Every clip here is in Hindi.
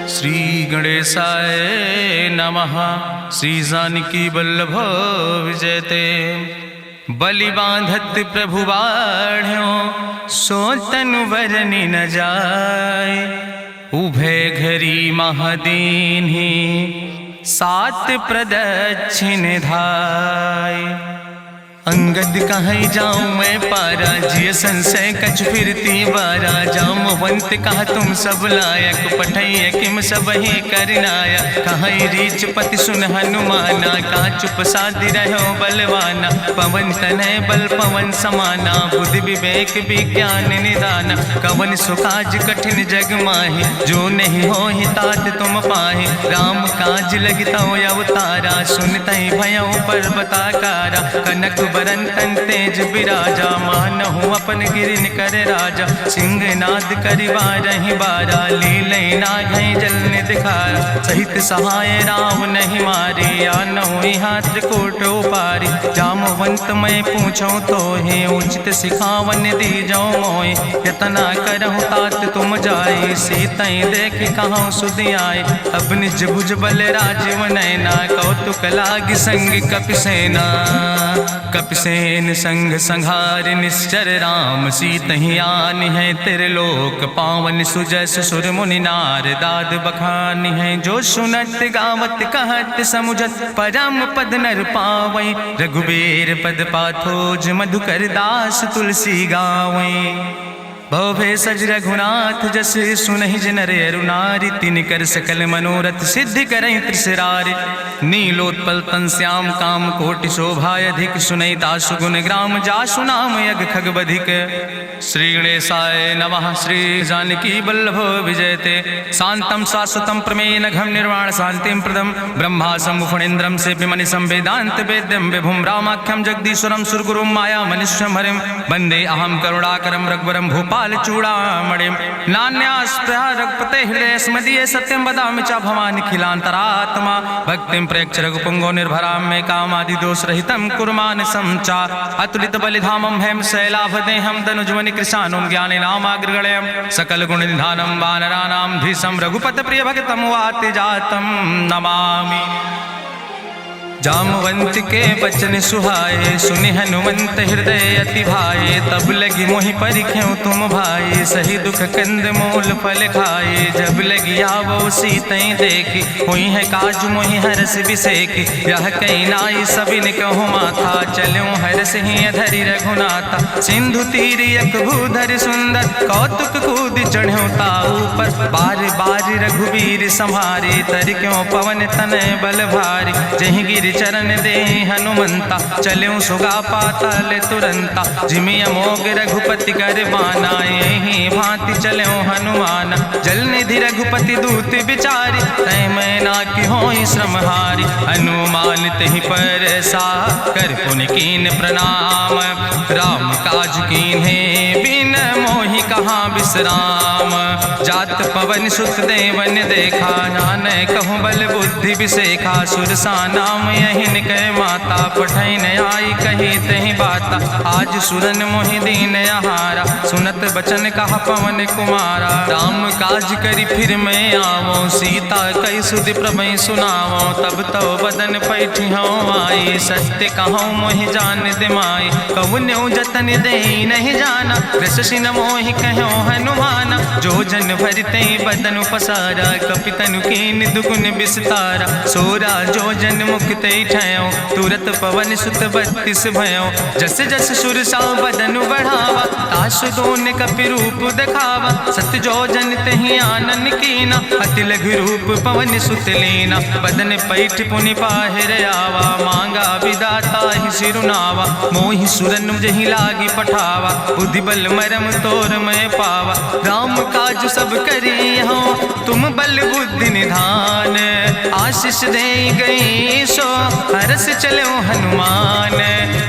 श्री गणेशाय नमः। श्री जानकी वल्लभ विजयते। बलि बांधत प्रभु बाढ़ो सो तनु बरनि न जाय। उभय घरी महादीन्हि सात प्रदक्षिण धाय। अंगद कहीं जाऊं मैं पारा जिय संशय कछ फिरती बारा। जामवंत कहा तुम सब लायक पठैय किम सब ही करनाया। कहीं रीच पति सुन हनुमाना कहा चुप साधि रहो बलवाना। पवन तनय बल पवन समाना बुद्धि विवेक विज्ञान निदाना। कवन सुकाज कठिन जग माहि जो नहीं हो ही तात तुम पाहि। राम काज लगता अवतारा सुनतहि भयो पर्वताकारा। कनक बरन तन तेज बिराजा मानहु अपन गिरिन कर राजा। सिंह नाद करिवा रही बारा लीले नागई जल दिखारा। सहित सहाय राम नहीं मारे आनहु हाथ कोट उपारी। जामवंत मैं पूछो तो हे उचित सिखावन दी जाओ मोय। यतना करहु तात तुम जाए सीतई देख कहूँ सुधि आए। अब निज भुज बल राजीव नैना कौतुक लाग संग कपिसेना। कपिसेन संग संहार निश्चर राम सीतहि आनि है त्रिलोक पावन। सुजस सुर मुनि नार दाद बखानि है। जो सुनत गावत कहत समुझत परम पद नर पावै। रघुबीर पद पाथोज मधुकर दास तुलसी गावै। भवे सज रघुनाथ जस सुनहि जिनर अरुनारि। तिनकर सकल मनोरथ सिद्धि करहि त्रिसरारि। नीलोत्पल तन श्याम काम कोटि शोभाय अधिक। सुनहि दासु गुण ग्राम जासु नाम यज्ञ खग बधिक। श्री गणेशाय नमः। श्री जानकी वल्लभ विजयते। शांतम शाश्वतम प्रमेय नघम निर्वाण शांतिम प्रदम। ब्रह्मा शंभु फणीन्द्रम से विमनि संवेदांत वेद्यम विभुम रामाख्यम जगदीश्वरम सुरगुरुम माया मनुष्यम हरिम। वंदे अहम करुणाकरम रघुवरम भूपाल चूड़ामणिम। नान्यास्पृहा रघुपते हृदय स्मदीये सत्यम वदामि च भवानि खिलांतरात्मा। भक्तिम प्रेक्ष रघुपुंगो निर्भराम मे कामादि दोष रहितम कुर्मान् समचा। अतुलित बलिधामम हेम शैलाभदेहम दनुजवनि कृशानुम ज्ञानि नामाग्रगण्यम। सकल गुण निधानम वानराणाम धीशम रघुपत प्रिय भक्तम वाति जातम नमामि। जामवंत के बचन सुहाए सुनि हनुमंत हृदय अति भाए। तब लगी मोहि परिख्यों तुम भाई सही दुख कंद मूल फल खाए। जब लगी आवो सीतई देखी हुई है काज मोहि हरस बिसेखी। यह कई नाई सबिन कहु माथा चलूं हरस ही धरि रघुनाथा। सिंधु तीर यक भूधर सुंदर कौतुक कूद चढ़्यो ताऊ पर। बार बार रघुबीर संहारे तर क्यों पवन तनय बल भारी। जहि गिर चरण दे हनुमंता चल्यों सुगा पाताल तुरंता। जिमि अमोघ रघुपति कर बाना यही भांति चल्यों हनुमान। जल निधि रघुपति दूत बिचारी तय मैं ना कि होई श्रमहारी। हनुमान तहि पर सा कर पुनि कीन प्रणाम। राम काज कीन्हे बिन मोहि कहाँ विश्राम। जात पवन सुत देवन देखा नानय कहूँ बल बुद्धि विसेखा। सुरसा नाम यहिन कह माता पठैन आई कही तहि बाता। आज सुरन मोहि दीन आहारा सुनत बचन कहा पवन कुमारा। राम काज करी फिर मैं आवो सीता कई सुधि प्रभै सुनावो। तब तो बदन पैठी हूँ आई सत्य कहूँ मोहि जान दिमाई। कहुन्यो जतन दे नहीं जाना रससिन मोहि कहो हनुमाना। जो जन भरते बदन पसारा कपितनु कीन दुगुन विस्तारा। सोरा जो जन मुक्ते ठयो तुरत पवन सुत 32 भयो। जस जस सुरसा बदन बढ़ावा तासु दोन कपि रूप दिखावा। सत जो जन तहि आनन कीना अति लघु रूप पवन सुत लीना। बदन पैठ पुनि पाहिर आवा मांगा विदाता ही सिरुनावा। मोहि सुरन जहि लागी पठावा बुद्धि बल मरम तोर मैं पावा। राम काज सब करी हो तुम बल बुद्धि निधान। आशीष दे गई सो हरस चलो हनुमान।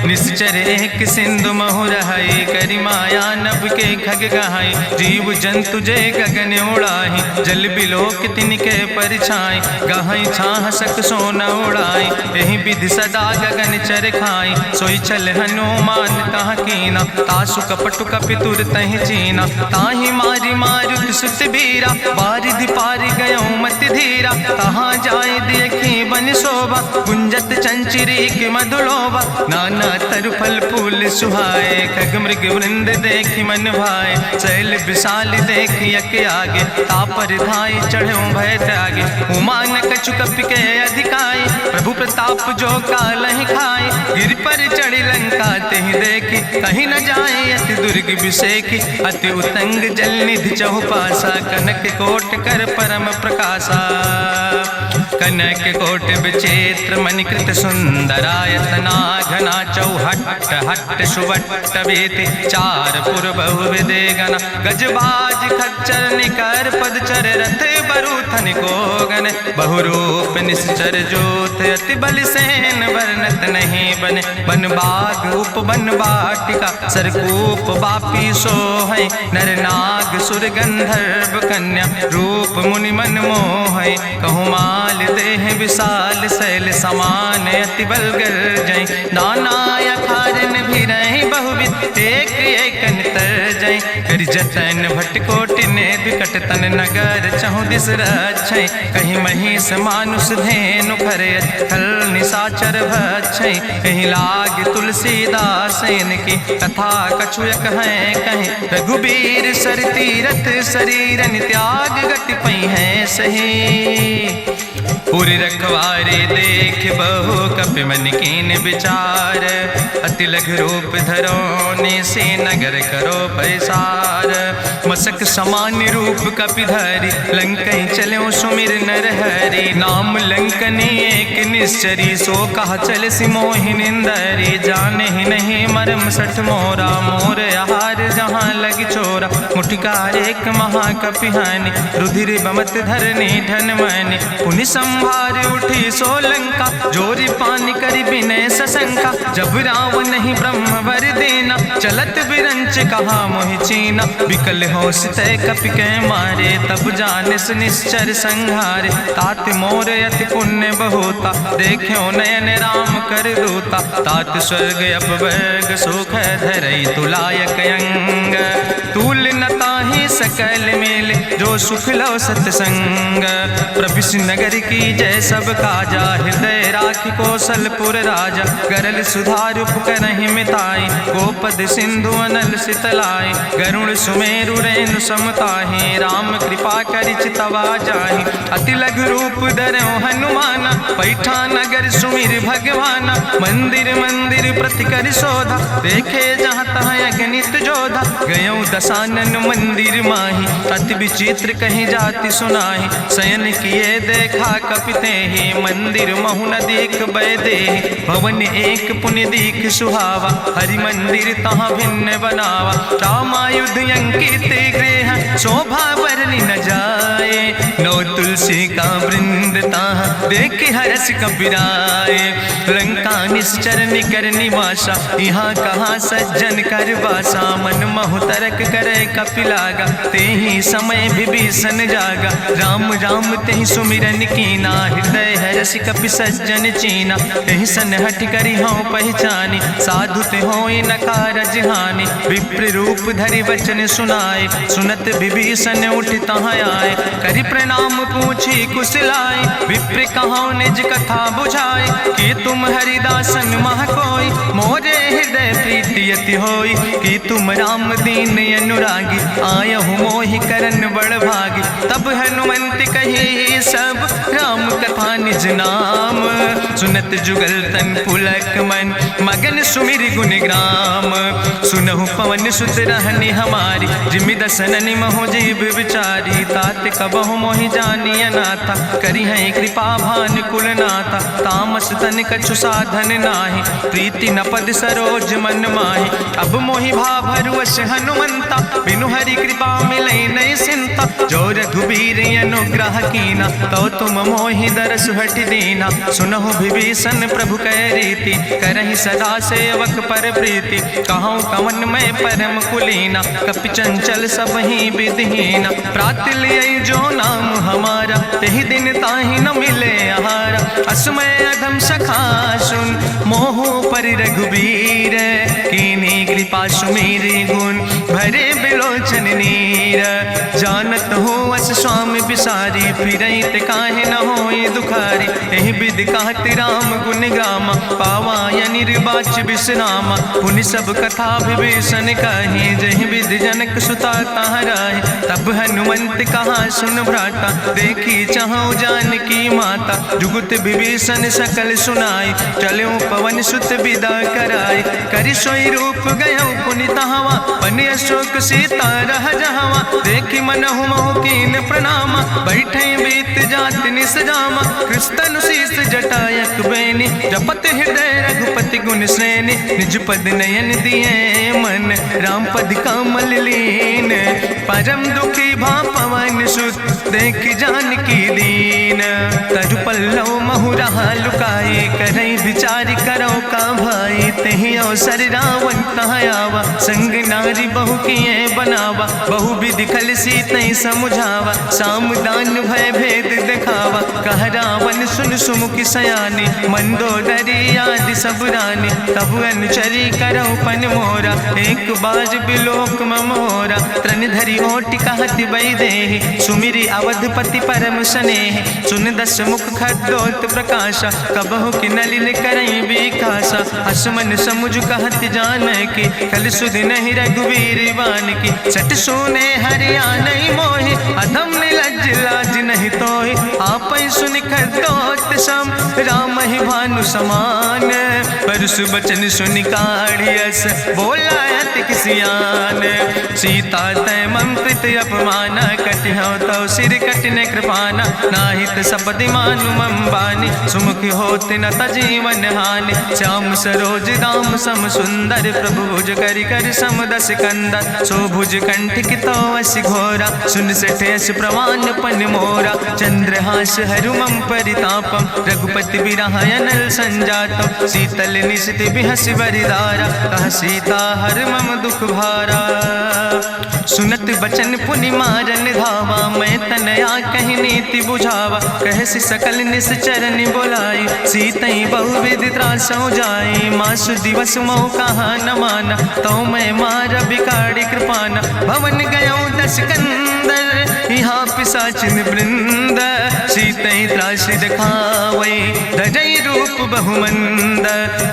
निश्चर एक सिंधु महु रहाई करी माया नभ के खग गहाई। जीव जंतु जे गगन उड़ाही जल बिलोक तिनके परछाई। गहाई छाह सक सोन उड़ाई यही विधि सदा गगन चर खाई। सोई चल हनुमान तहाँ कीना तासु कपटु कपि तुर तहि चीना। ताहि मारी मारुत सुत बीरा बारिधि पारि गयो मति धीरा, कहाँ जाए देखी बन शोभा, गुंजत चंचरी की मधुलोभा, नाना तरु फल फूल सुहाए, खग मृग वृंद देखी मन भाए, शैल विशाल देखी यके आगे, तापर धाय चढ़ो भय त्यागे, उमान कछु कपि के अधिकाई, प्रभु प्रताप जो कालहि खाए, गिर पर चढ़ी लंका तेहि देखी, कहीं न जाए अति दुर्ग विषेखी, अति उतंग जल निधि चहुपासा, कनक कोट कर परम प्रकाशा, कनक कोट विचित्र मणिकृत सुंदरायतना, घना चौहट्ट हट्ट सुवट्ट वेति, चार पुर बहु विदे गण, गजबाज खच्चर निकर पदचर, रथ बरूथन को गण, बहुरूप निश्चर जोत, अति बल सेन वर्णत नहीं बने, बन बाग उप बन बाटिका, सरकूप बापी सोहै, नर नाग सुर गंधर्व कन्या, रूप मुनि मन मोहै, कहूँ माल देह विशाल, शैल समान अति बल गर्जै, नाना अखारन भी रही बहुविध, एक एक नितर जै, कर जतन भटकोटि ने विकट तन, नगर चहु दिस रक्षै, कहीं महिष मानुष धेनु खरे, खल निशाचर भक्षै, कहीं लाग तुलसीदास इनकी, कथा कछुयक है कहीं, रघुबीर सर तीरथ शरीरन, त्याग गति पई है सही, पूरी रखवारे देख बहु कपि मन कीन विचार, अति लघु रूप धरोने से नगर करो पैसार, मसक समान रूप कपि धरि, लंकई चलो सुमिर नर हरि, नाम लंकनी एक निश्चरी, सो कहा चल सिमोहि निंदरी, जाने ही नहीं मरम सठ मोरा, मोर आहार जहाँ लग चोरा, मुठिकार एक महाकपिहानि, रुधिर बमत धरनी धन मनि, पुनि संभार उठी सोलंका, जोरी पानी करी विनय सशंका, जब रावण नहीं ब्रह्म वर देना, चलत बिरंच कहा मोहि चीना, विकल होश तय कपि के मारे, तब जानिस निश्चर संहारे, तात मोर अति पुण्य बहुता, देख्यो नयन राम कर दूता, तात स्वर्ग अपवर्ग सुख धरई तुलायक अंग, तूल न ताहि सकल मेल, जो सुख लो सत्संग, प्रभिस नगर की जय सब काजा, हृदय राखि कौशलपुर राजा, गरल सुधार उपकरहि मिताई, गोपद सिंधु अनल सितलाई, गरुड़ सुमेरु रेणु समताहि, राम कृपा करि चितवा जाहि, अति लघु रूप धरौ हनुमाना, पैठा नगर सुमिर भगवाना, मंदिर मंदिर प्रति कर शोधा, देखे जहाँ तहाँ अगणित जोधा, गयौ दशानन मंदिर माही, अति विचित्र कहीं जाति सुनाही, शयन किए देखा कपिते ही, मंदिर महु न देख बैदे, भवन एक पुण्य दीख सुहावा, हरि मंदिर तहाँ भिन्न बनावा, रामायुध अंकित गृह, शोभा बरनी न जाए, नौ तुलसी का वृंद तहाँ देख हर्ष कपिराए, लंका निश्चर निकर निवासा, यहाँ कहाँ सज्जन कर बासा, मन महु तरक करे कपिलागा, ते ही समय विभीषण जागा, राम राम तेहि सुमिरन कीना, हृदय हर्ष कपि सज्जन चीना, तेहि सन हठ करी हूँ पहचानी, साधु ते होई न कारज हानि, विप्र रूप धरि वचन सुनाए, सुनत विभीषण उठ तहाँ आए, करि प्रणाम पूछी कुशलाए, विप्र कहाँ निज कथा बुझाए, कि तुम हरिदासन मह कोई, मोरे हृदय प्रीति अति होई, कि तुम राम दीन अनुरागी, आयहु मोहि करन बड़ भागी, तब हनुमंत कही सब राम कथा निज नाम, सुनत जुगल तन पुलक मन, मगन सुमिर गुण ग्राम, सुनहु पवन सुत रहनी हमारी, जिमि दसननि महो जीव विचारी, तात कबहु मोहि जानी अनाथा, करी है कृपा भान कुल नाथा, तामस तन कछु साधन नाही, प्रीति न पद सरोज मन माही, अब मोहि भाभरुवश हनुमंता, बिनु हरि कृपा मिलै नहीं सिंता, जो रघुबीर अनुग्रह कीना, तो तुम मोहि दरस हट दीना, सुनहु विभीषण प्रभु कै रीति, करहि सदा सेवक पर प्रीति, कहूँ कवन में परम कुलीना, कपि चंचल सब ही विधिहीना, प्रात लिय जो नाम हमारा, तेहि दिन ताहि न मिले आहारा, असमय अधम सखा सुन, मोहु पर रघुबीर, कीनी कृपा सुमेरी गुण, भरे बिलोचन नीर, जानत हो अस स्वामी बिसारी, फिरई ते काहे न होई दुखारी। एहि विधि कहत राम गुण गामा, पावा निर्बाच विश्रामा। पुनि सब कथा विभीषण कही, जहि विधि जनक सुता कहाँ रहे। तब हनुमंत कहा सुन भ्राता, देखी चाहूँ जानकी माता। जुगुत विभीषण सकल सुनाई, चलो पवन सुत विदा कराई। करि सोई रूप गयो पुनि तहवा, बन अशोक सीता रह जहवा। देखी मनहु महु कीन प्रणामा, बैठे बीत जात निस जामा। कृष्ण शीस जटायक बेनी, जपत हृदय रघुपति गुण श्रेणी। निज पद नयन दिए मन, राम पद कमल लीन। परम दुखी भा पवन सुत, देख जानकी दीन। तरु पल्लव महु रहा लुकाई, करई विचार करो का भाई। तेहि अवसर रावण तहाँ आवा, संग नारी बहु किए बनावा। बहु विधि खल सीतै समुझावा, साम दान भय भेद दिखावा। कह रावण सुन सुमुखी सयानी, मंदोदरी आदि सब रानी। तब अनुचरी करो पन मोरा, एक बाज बिलोक ममोरा। तृण धरि ओटि कहत बई देहि, सुमिरी अवधपति परम स्नेह। सुन दस मुख खद्योत प्रकाशा, कबहु कि नलिन करई बिकासा। असमन समुझ कहत जानकी, कल सुध नहीं रघुवीर बान की। सट सुने हरियाणई मोहि, अधम निलज्ज लाज नहीं तोहि। आपै सुनि खद्योत सम, राम ही भानु समान। परसु बचन सुनि काढ़ियस, बोला अति किसियान। सीता तै मम कृत अपमाना, कटिहौ तौ सिर कटिन कृपाना। नाहित सपदि मानु मम बानी, सुमुख होत न तजीवन हानि। श्याम सरोज दाम सम सुंदर, प्रभु भुज करि कर सम दस कंदर। सो भुज कंठ कितो अस घोरा, सुन सठेस प्रमाण पन मोरा। चंद्रहास हरु मम परितापम, रघुपति बिरहायनल संजातम। शीतल निशित बिहस बरिदारा, कह सीता हर मम दुख भारा। सुनत बचन पुनि मारन धावा, मैं तनया कहि नीति बुझावा। कहसि सकल निश्चरन बोलाई, सीतई बहुविधि त्रासौ जाई। मासु दिवस मोह कहा न माना, तो मैं मार बिकाड़ी कृपाना। भवन गयो दस कंदर, यहाँ पिशाचिन वृंद। सीतई त्रास दिखावई, धजई रूप बहुमंद।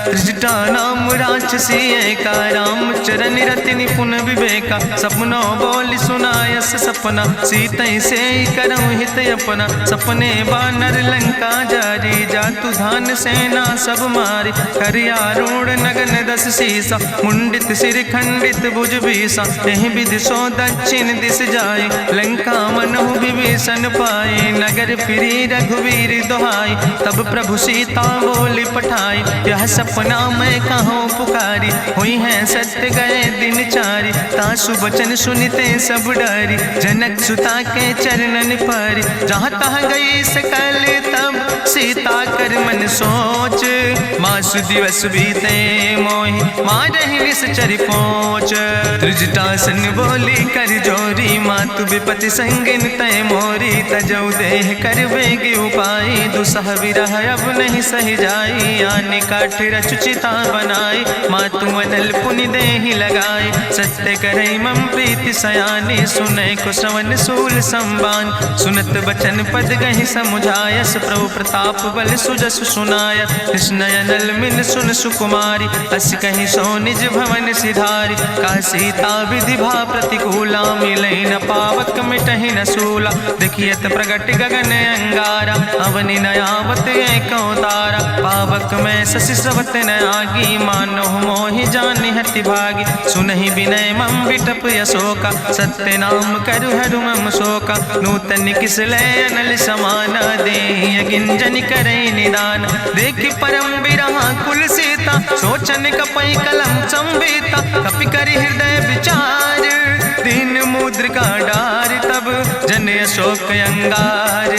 त्रिजटा नाम राक्षसी एका, राम चरण रति निपुण विवेका। सपनो बोल सुनायस सपना, सीतई से करऊँ हित अपना। सपने बानर लंका जारी, जातु धान सेना सब मारी। करियारूढ़ नगन दस सीसा, मुंडित सिर खंडित भुज बीसा। एहि विधि सो दक्षिण दिस जाय, लंका मनहु विभीषण पाए। नगर फिरी रघुवीर दोहाई, तब प्रभु सीता बोली पठाई। यह सपना मैं कहूँ पुकारी, हुई है सत्य गए दिन चारी। तासु बचन सुनते सब डरी, जनक सुता के चरणन पर। जहाँ तहाँ गई सकल तब, सीता कर मन सोच। मासु दिवस बीते मोहि, मारहि निश्चर पहुँच। त्रिजटासन बोली कर जोरी, मातु विपति संगिन तय मोरी। तजौ देह कर बेगी उपाय, दुसह विरह अब नहीं सही जाई। आने काठ रचुचिता बनाई, मातु मनल पुनि देहि लगाई। सत्य करई मम प्रीति सयानी, सुनै को श्रवण सूल संबान। सुनत बचन पद गहि समुझायस, प्रभु प्रताप बल सुजस सुनाय। कृष्णयनल मिन सुन सुकुमारी, अस कहि सो निज भवन सिधारी। का सीता विधि भा प्रतिकूला, मिलै न पावक मिटहि न सूला। देखियत प्रगट गगन अंगारा, अवनि नयावत एको तारा। पावक में शशि स्रवत न आगी, मानो मोहि जानि हति भागी। सुनहि विनय मम विटप यशोका, सत्य नाम करु हरु मम शोका। नूतन किसले अनल समाना, देहि गिंजन करई निदान। देखि परम बिरहा कुल सीता, सोचन कपई कलम संवेता। कपि करि हृदय विचार, दीन मुद्रिका डार। तब जन अशोक अंगार,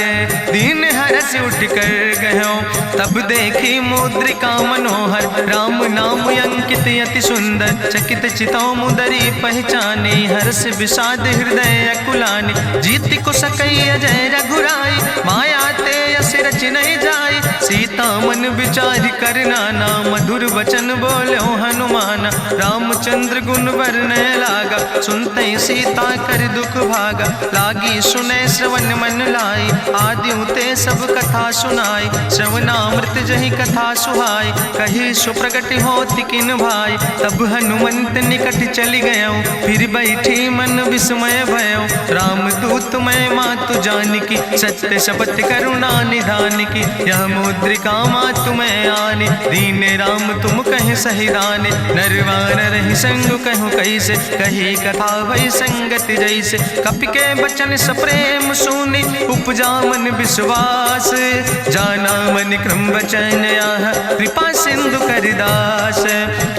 दीन हरस उठ कर गयो। तब देखी मुद्रिका मनोहर, राम नाम अंकित अति सुंदर। चकित चितौ मुदरी पहचाने, हर्ष विषाद हृदय अकुलाने। जीत को सकई अजय रघुराई, माया ते यस रच नहीं जाई। सीता मन विचार कर नाना, मधुर वचन बोलो हनुमाना। रामचंद्र गुण वर्णय लागा, सुनते सीता कर दुख भागा। लागी सुने श्रवण मन लाई, आदि उते सब कथा सुनाई, श्रवणामृत जहि कथा सुहाई, कही सुप्रगट होति किन भाई, तब हनुमंत निकट चली गयो, फिर बैठी मन विस्मय भयो, राम दूत मैं मातु जानकी, सत्य शपथ करुणा निधान की, यह मुद्रिका मातु मैं आने, दीन राम तुम कहे सही दाने, नरवान रही संग कहूँ कैसे, कही कथा भई संगति जैसे, कपि के बचन सप्रेम सुनी, उपजा मन विश्वास, जाना मन क्रम वचन आह, कृपा सिंधु करिदास,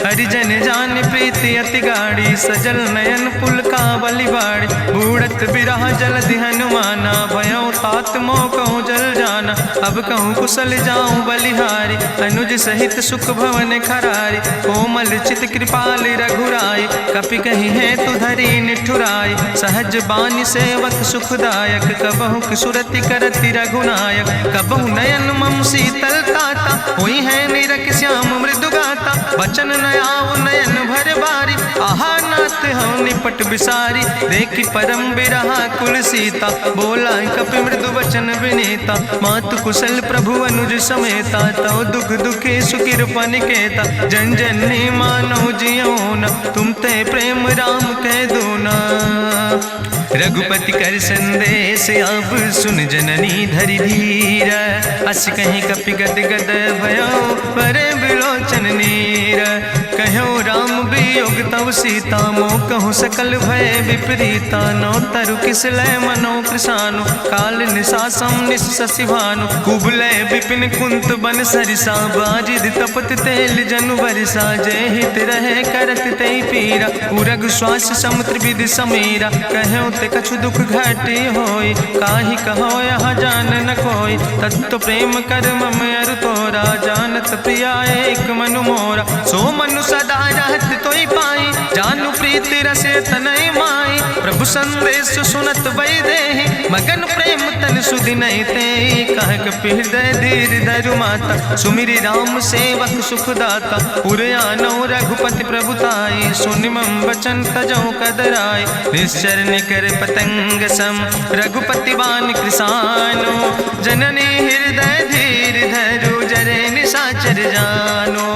हरिजन जान प्रीति अति गाड़ी, सजल नयन पुलकावली बाड़ी, बूढ़त बिरह जलधि हनुमाना, भयो तात मोह कहूँ जल जाना, अब कहूँ कुशल जाऊँ बलिहारी, अनुज सहित सुख भवन खरारी, कोमल चित कृपाल रघुराई, कपि कही है तु धरी निठुराई, सहज बानी सेवक सुखदायक, कबहु किशुरति करति रघुनायक, कबहु नयन मम शीतल ताता, हुई है निरख श्याम मृदु गाता, बचन न आव नयन भर बारी, आहा नाथ हम निपट बिसारी, देखी परम बिरहा कुल सीता, बोला कपि मृदु वचन विनीता, मातु कुशल प्रभु अनुज समेता, तव दुख दुखी सुकृपा निकेता, जन जननी मानो जियो न, तुम ते प्रेम राम कह दो ना, रघुपति कर संदेश अब सुन जननी धरि धीर, अस कहीं कपि गद गद भयो परे बिलोचन नीर, कहो राम वियोग तव सीता, मोह कहूँ सकल भय विपरीता, नो तरु किस लय मनो कृशानु, काल निशासम निशि भानु, कुबलय विपिन कुंत बन सरिसा, बाजिद तपत तेल जनु बरिसा, जय हित रहे करत ते पीरा, उरग श्वास समुद्र विधि समीरा, कहो ते कछु दुख घटी होई, काहि कहो यहाँ जान न कोई, तत्व प्रेम कर मम अरु तोरा, जानत प्रिया एक मनु मोरा, सो मनु सदा रहत तोई पाई, जानु प्रीति रसे तनय माई, प्रभु संदेश सुनत वै देहि, मगन प्रेम तन सुधि नहीं ते, कह कपि हृदय धीर धरु माता, सुमिरि राम सेवक सुखदाता, पुरयानो रघुपति प्रभुताई, सुनि मम वचन तजौ कदराई, निश्चर निकर पतंग सम, रघुपति बान कृसानो, जननी हृदय धीर धरु जरे निशाचर जानो,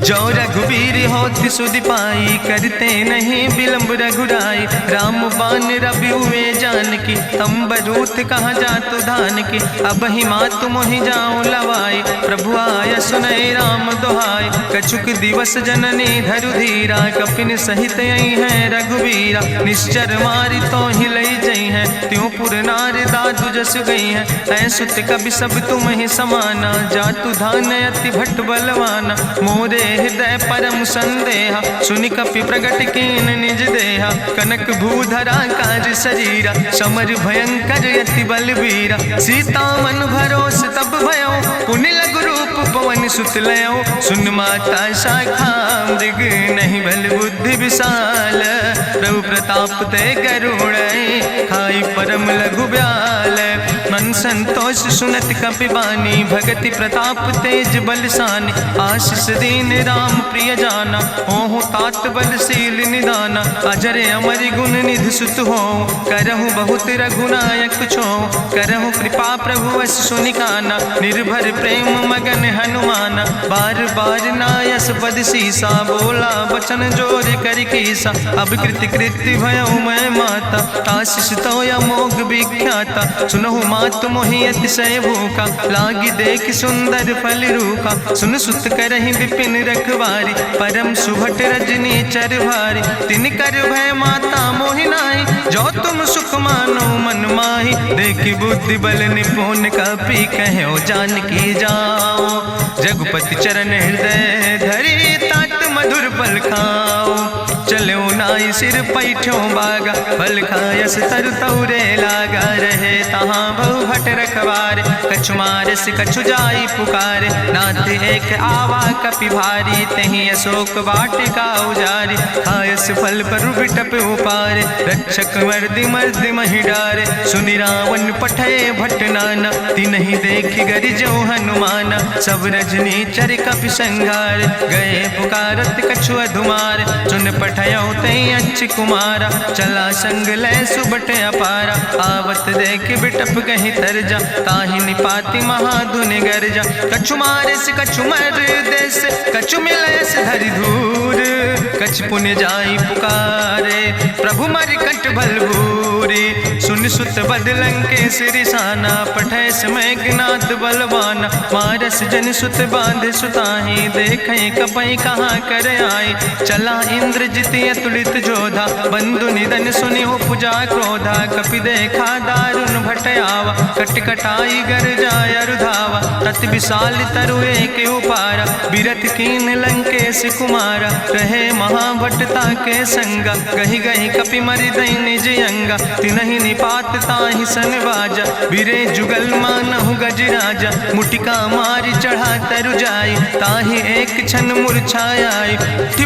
जो रघुवीर होति सुधि पाई, करते नहीं विलंब रघुराई, राम बान रवि हुए जानकी, तंबरूथ कहाँ जातु धान की, अब ही मातु मोहि जाऊँ लवाई, प्रभु आय सुनय राम दुहाई, कछुक दिवस जननी धरु धीरा, कपिन सहित यही है रघुवीरा, निश्चर मारी तो ही लई जई है, त्यों पुर नार दादु जस गई है, ऐसुत कभी सब तुम ही समाना, जातु धान अति भट्ट बलवाना, मोरे हृदय परम संदेहा, सुनि कपि प्रगट कीन निज देहा, कनक भूधरा काज शरीरा, समर भयंकर यति बलवीरा, सीता मन भरोस तब भयो, पुनि लघु रूप पवन सुत लयो, सुन माता शाखा मृग नहीं बल बुद्धि विशाल, प्रभु प्रताप ते गरुड़ खाई परम लघु ब्याल, मन संतोष सुनत कपि बानी, भगति प्रताप तेज बलसानी, आशीष दीन राम प्रिय जाना, ओहु तात बलशील निदाना, अजर अमर गुण निधि सुत हो, करहु बहुत रघुनायक छो, करहु कृपा प्रभु वश सुनिकाना, निर्भर प्रेम मगन हनुमाना, बार बार नायस पद सीसा, बोला बचन जोर कर कीसा, अब कृति कृति भयो मैं माता, आशीष तो अमोघ विख्याता, सुनहु मातु मोहि अतिशय भूखा, लागी देख सुंदर फल रूखा, सुन सुत करहि विपिन रखवारी, परम सुभट रजनी चर भारी, तिन कर भय माता मोहि नाहि, जो तुम सुख मानो मन माहि, देखि बुद्धि बल निपुण कपि कहो जानकी जाओ, रघुपति चरण हृदय धरि तात मधुर फल खाओ, चलो नाई सिर पैठो बागा, फल खायस तरु तौरे लागा, रहे तहाँ बहु भट एक बार, कछु मारस कछु जाई पुकार, नाथ एक आवा कपि भारी, तहीं अशोक वाटिका उजारी, खायस फल पर बिटप उपार, रक्षक मर्दि मर्दि महि डार, सुनि रावण पठय भट नाना, तिन्हि देख गरिजो हनुमाना, सब रजनी चर कपि संघार, गए पुकारत कछु अधुमार, सुन पठयो तई अच्छ कुमारा, चला संग लै सुबट अपारा, आवत देख बिटप कहीं तरजा, ताहि निपाति महाधुनि गर्जा, कछु मारिस कछु मर देस, कछु मिलयस धरि धूर, कछ पुण्य जाई पुकारे, प्रभु मरि कंठ भल भूरी, सुन सुत बदलंग के सिरिसाना, पठय समय ज्ञात बलवाना, मारस जन सुत बांध सुताही, देखें कपई कहाँ कर आए, चला इंद्रजित अतुलित जोधा, बंधु निधन सुनि उपजा क्रोधा, कपि देखा दारुण भटयावा, कटकटाई गर जाय रुधावा, तत विशाल तरु एक उपारा, बिरथ कीन लंकेश कुमारा, रहे महाभटता के संगा, गही गही कपि मरि दई निज अंगा, तिन्हि निपात ताहि सन बाजा, बिरे जुगल मानहु गजराजा, मुटिका मारि चढ़ा तरु जाई, ताहि एक क्षण मूर्छाई,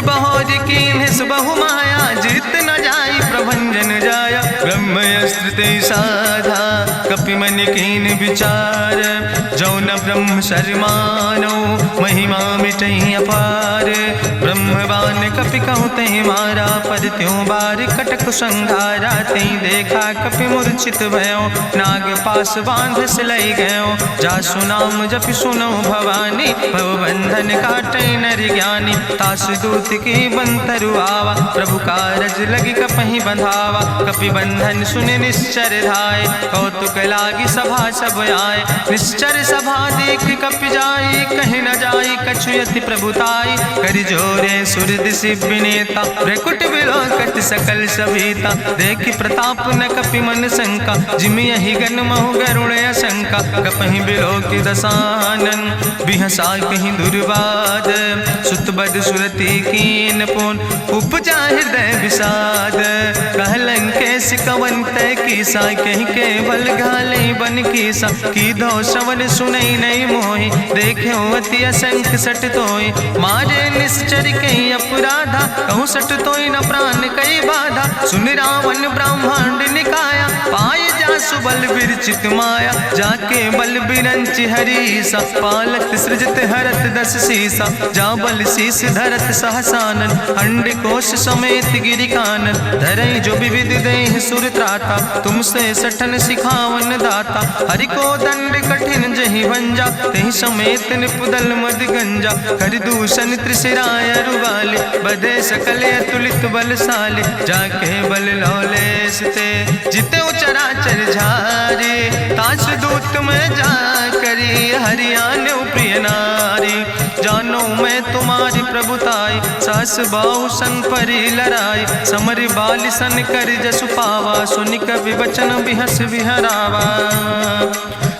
बहोज कीन्हिस बहु माया, जीत न जाई प्रभंजन जाया, ब्रह्मस्त्र ते साधा, कपि मन कीन विचार, जौ न ब्रह्म शर्मानो, महिमा मिटई अपार, ब्रह्मवान कपि कहु तहि मारा, पद त्यों बार कटक संघारा, तई देखा कपि मूर्छित भयो, नाग पास बांध सिलई गयो, जासु नाम जपि सुनो भवानी, भव बंधन काटई नर ज्ञानी, तासु दूत की बंतरु आवा, प्रभु कारज लगी कपहि बंधावा, कपि बंधन सुनि निश्चर धाय, कौतुक लागी सभा सब आए, निश्चर सभा देख कपि जाई, कहीं न जाई कछु यति प्रभुताई, कर जोरे सुरद शिव विनेता, भ्रकुट विलोकत सकल सभीता, देखि प्रताप न कपि मन शंका, जिमि यहि गन महु गरुण शंका, कपहि बिलोकि दसानन, बिहसा कहीं दुर्वाद, सुत बद सुरति कीन पुन, उपजा हृदय विषाद, कहलन केस कवन तय कीसा, कहीं केवल घाले बन कीसा, की दो श्रवण सुनई नहीं मोहि, देख्यो अति असंख सट तोय, मारे निश्चर कहीं अपराधा, कहूँ सट तोय न प्राण कई बाधा, सुन रावण ब्रह्मांड निकाया, पाय जासु बल विरचित माया, जाके बल बिरंचि हरीसा, पालत सृजत हरत दस सीसा, जा बल शीस धरत सहसानन, अंड कोश समेत गिरि कानन, धरई जो विविध देह सुर त्राता, तुमसे सठन सिखावन दाता, हरि को दंड कठिन जहि भंजा, तहि समेत निपुदल मद गंजा, कर दूषण त्रिशिराय रुवाले, बधे सकल अतुलित बलशाले, जाके बल लौलेस ते जिते चराचर झारे, ताश दूत में जा करी, हरियाण प्रिय नारी, जानो मैं तुम्हारी प्रभुताई, सास बाहु सन परी लड़ाई, समर बाल सन कर जसु पावा, सुनि कवि वचन बिहस विहरावा,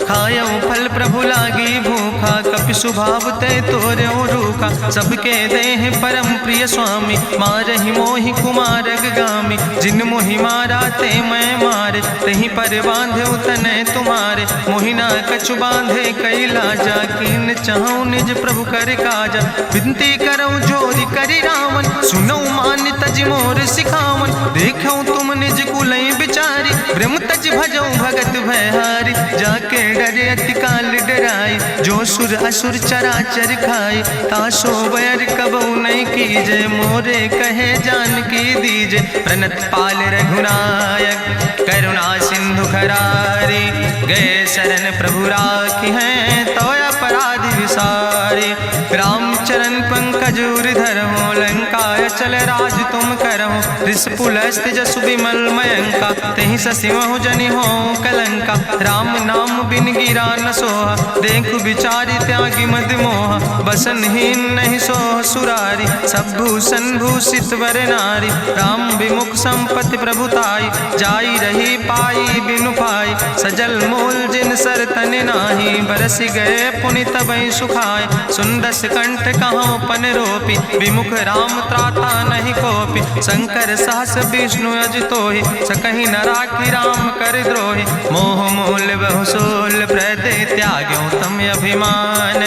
खायो फल प्रभु लागी भूखा, कपि स्वभाव ते तोर्यो रूखा, सबके देह परम प्रिय स्वामी, मारहि मोहि कुमार गामी, जिन मोहि मारा ते मैं मारे, तहीं पर बांधे तने तुम्हारे, मोहिना कछु बांधे कई लाजा, कीन चाहूं निज प्रभु कर काजा, विनती करऊं जोरी करी रावण, सुनऊ मान तज मोर सिखावन, देखऊं तुम निज कुलई बिचारी, ब्रह्म तज भजऊं भगत भयहारी, जाके डरे अति काल डराई, जो सुर असुर चराचर खाई, तासो बैर कबऊ नहीं कीजे, मोरे कहे जान की दीजे, प्रणत पाल रघुनायक करुणा सिंधु खरारी, गए शरण प्रभु राखी हैं तो अपराध विसारी, रामचरण पंकज उर धरहु, लंकाय चल राज तुम करहु, रिसपुलस्त जसु विमल मयंका, तेहि ससिमहु जनि हो कलंका, राम नाम बिन गिरा न सोहा, देखु बिचारी त्यागी मद मोहा, बसनहीन नहीं सोह सुरारी, सब भूषण भूषित वर नारी, राम विमुख संपत्ति प्रभुताई, जाई रही पाई बिनु पाई, सजल मूल जिन सर तन नाही, बरस गए पुनि तबहि सुखाए। सुंदस कंठ कहाँ पन रोपी, विमुख राम त्राता नहीं कोपी। शंकर सहस विष्णु अजितोहि, सकहि न राखी राम कर द्रोहि। मोह मूल बहुसोल प्रदे, त्याग्यो तम अभिमान।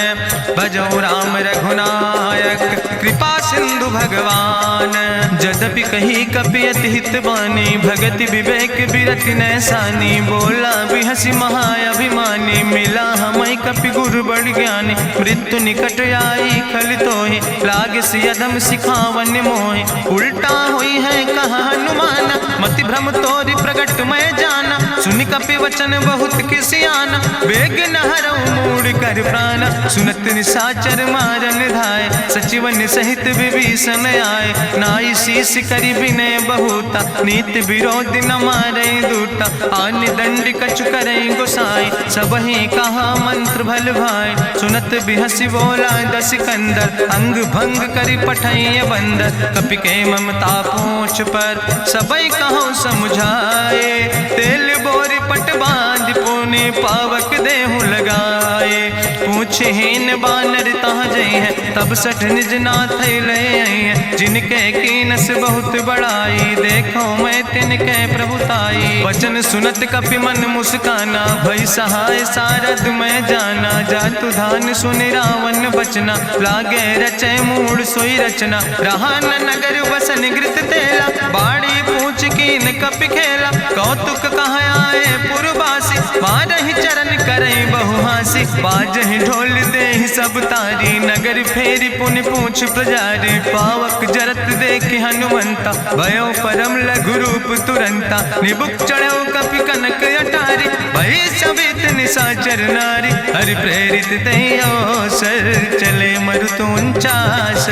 भजो राम रघुनायक, कृपा सिंधु भगवान। यद्यपि कही कपि अति हित बानी, भगति विवेक बिरति नैसानी। बोला बिहसि महाअभिमानी, मिला हमई कपि गुरु बड़ ज्ञानी। मृत्यु निकट आई खल तोहि, लागे सियदम सिखावन मोहि। उल्टा हुई है कहा हनुमाना, मति भ्रम तोरि प्रगट मैं जाना। सुनि कपि वचन बहुत किसियाना, बेग न हरऊ मूढ़ कर प्राण। सुनत निशाचर मारन धाय, सचिवन सहित विभीषण आए। नाई शीस करि विनय बहुता, नीति विरोध न मारे दूता। आन दंड कछु करे गोसाई, सबहि कहा मंत्र भल भाई। सुनत बिहसि बोला दस कंदर, अंग भंग करि पठैय बंदर। कपि के ममता पूछ पर, सबई कहो समुझाए। तेल बोरी पट बांध पुनि, पावक देहु लगाए। पूछहीन बानर तहाँ जई है, तब सठ निज नाथ ले आई है। जिनके कीनस बहुत बड़ाई, देखो मैं तिनके प्रभुताई। वचन सुनत कपि मन मुस्काना, भई सहाय सारद मैं जाना। जातु धान सुनि रावण बचना, लागे रचे मूढ़ सोई रचना। रहा न नगर बसन घृत तेला, बाड़ी पूछ कीन कपि खेला। कौतुक कहाँ आए पुरवासी, मारहि चरण करई बहु हासी। बाजहि ढोल देहि सब तारी, नगर फेरी पुनि पूछ प्रजारी। पावक जरत देख हनुमंता, भयो परम लघु रूप तुरंता। निबुक चढ़ो कपि कनक अटारी, भई सवित निशाचर नारी। हरि प्रेरित देहि अवसर, चले मरुत 49।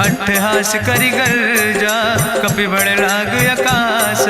अट्ठहास करि गर्जा, कपि बड़ लाग आकाश।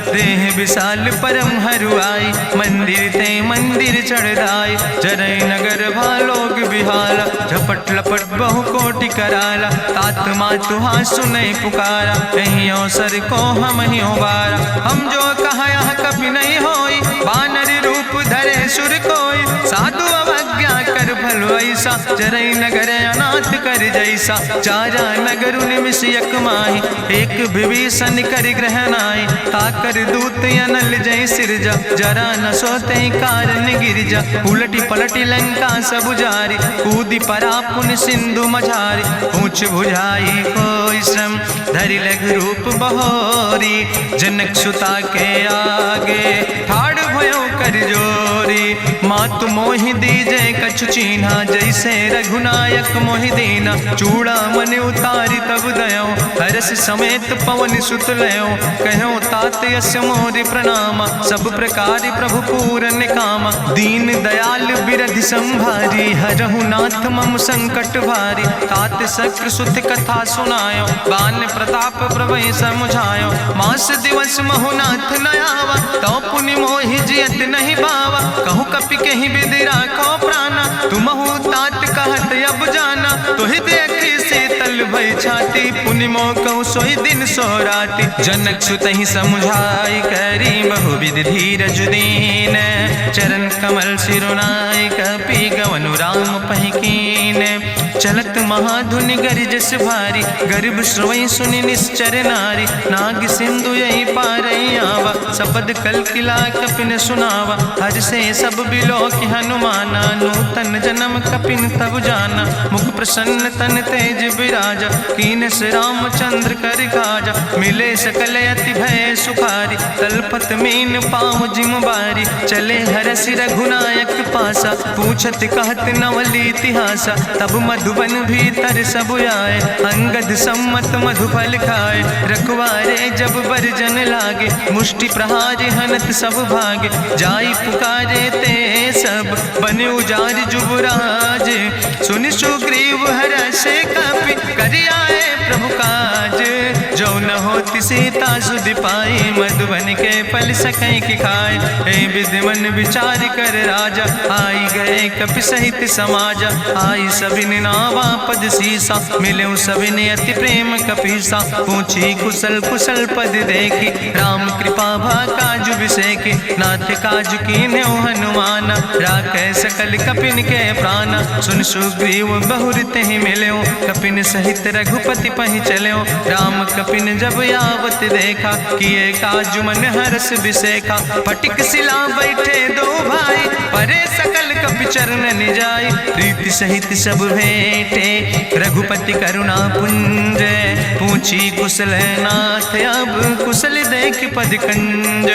देह विशाल परम हरुआई, मंदिर ते मंदिर चढ़ाई। जरई नगर भालोग बिहाला, झपट लपट बहु कोटि कराला। तात मातु हाँ सुनै पुकारा, कहीं अवसर को हम ही उबारा। हम जो कहा यहाँ कभी नहीं होई, बानर रूप धरे सुर कोई। साधु अवज्ञा कर भल ऐसा, जरई नगर अनाथ कर जैसा। चारा नगर निमिष यक माही, एक विभीषण कर ग्रह नाई। ताकर दूत अनल जय सिरजा, जरा न सोते कारण गिरजा। उलटी पलटी लंका सब जारी, कूदी परा पुन सिंधु मझारी। पूछ बुझाई कोई श्रम, धरि लघु रूप बहोरी। जनक सुता के आगे, ठाड़ भयो कर जोरी। मातु मोहि दीजे कछु चीन्हा, जैसे रघुनायक मोहि दीना। चूड़ा मन उतारी तब दयो, हरस समेत पवन सुत लयो। कहो तात यस मोरि प्रणामा, सब प्रकार प्रभु पूरन कामा। दीन दयाल बिरधि संभारी, हरहु नाथ मम संकट भारी। तात शक्र सुत कथा सुनायो, बान प्रताप प्रभु समुझायो। मास दिवस महु नाथ न आवा, तो पुनि मोहि जियत नहीं बावा। कहु कपि कहीं विधि राखो प्राणा, तुमहु तात कहत अब जाना। तुहि देखी शीतल भई छाती, पुनि मोह कहु सोई दिन सो राति। जनक सुतहि समुझाई, करी बहु विधि धीरज दीन। चरण कमल सिरुनाई, कपि गवनु राम पहि कीन। चलत महाधुनि गरिजस भारी, गर्भ श्रोई सुनि निश्चर नारी। नाग सिंधु यही पारई आवा, सबद कल किला कपिन सुनावा। हर से सब बिलो कि हनुमाना, नूतन जन्म कपिन तब जाना। मुख प्रसन्न तन तेज विराजा, कीनस रामचंद्र कर काजा। मिले सकल अति भय सुखारी, तलपत मीन पाँव जिम बारी। चले हरस रघुनायक पासा, पूछत कहत नवल इतिहासा। तब मधुबन भीतर सब आए, अंगद सम्मत मधुफल खाए। रखवारे जब बरजन लागे, मुष्टि प्रहारे हनत सब भागे। जाई पुकारे ते सब, बने उजार जुबराज। सुनि सुग्रीव हरषे कपि, करि आए प्रभु काज। जो न होति सीता सुध पाई, मधुबन के फल सकै की खाए। हे विधि मन विचार कर राजा, आई गए कपि सहित समाजा। आई सबिन नावा पद सीसा, मिले सबिन अति प्रेम कपीसा। पूछी कुशल कुशल पद देखी, राम कृपा भा काजु विसेखी। नाथ काजु कीन्हे हनुमान, राखै सकल कपिन के प्राण। सुन सुग्रीव बहुर तेहि मिल्यो, कपिन सहित रघुपति पहि चल्यो। राम कपिन जब आवत देखा, किए काजु मन हरस विसेखा। फटिक सिला बैठे दो भाई, परे सकल कपि चरण जाय। प्रीति सहित सब भेंटे, रघुपति करुणा पुंज। पूछी कुशल नाथ अब, कुशल देख पद कंज।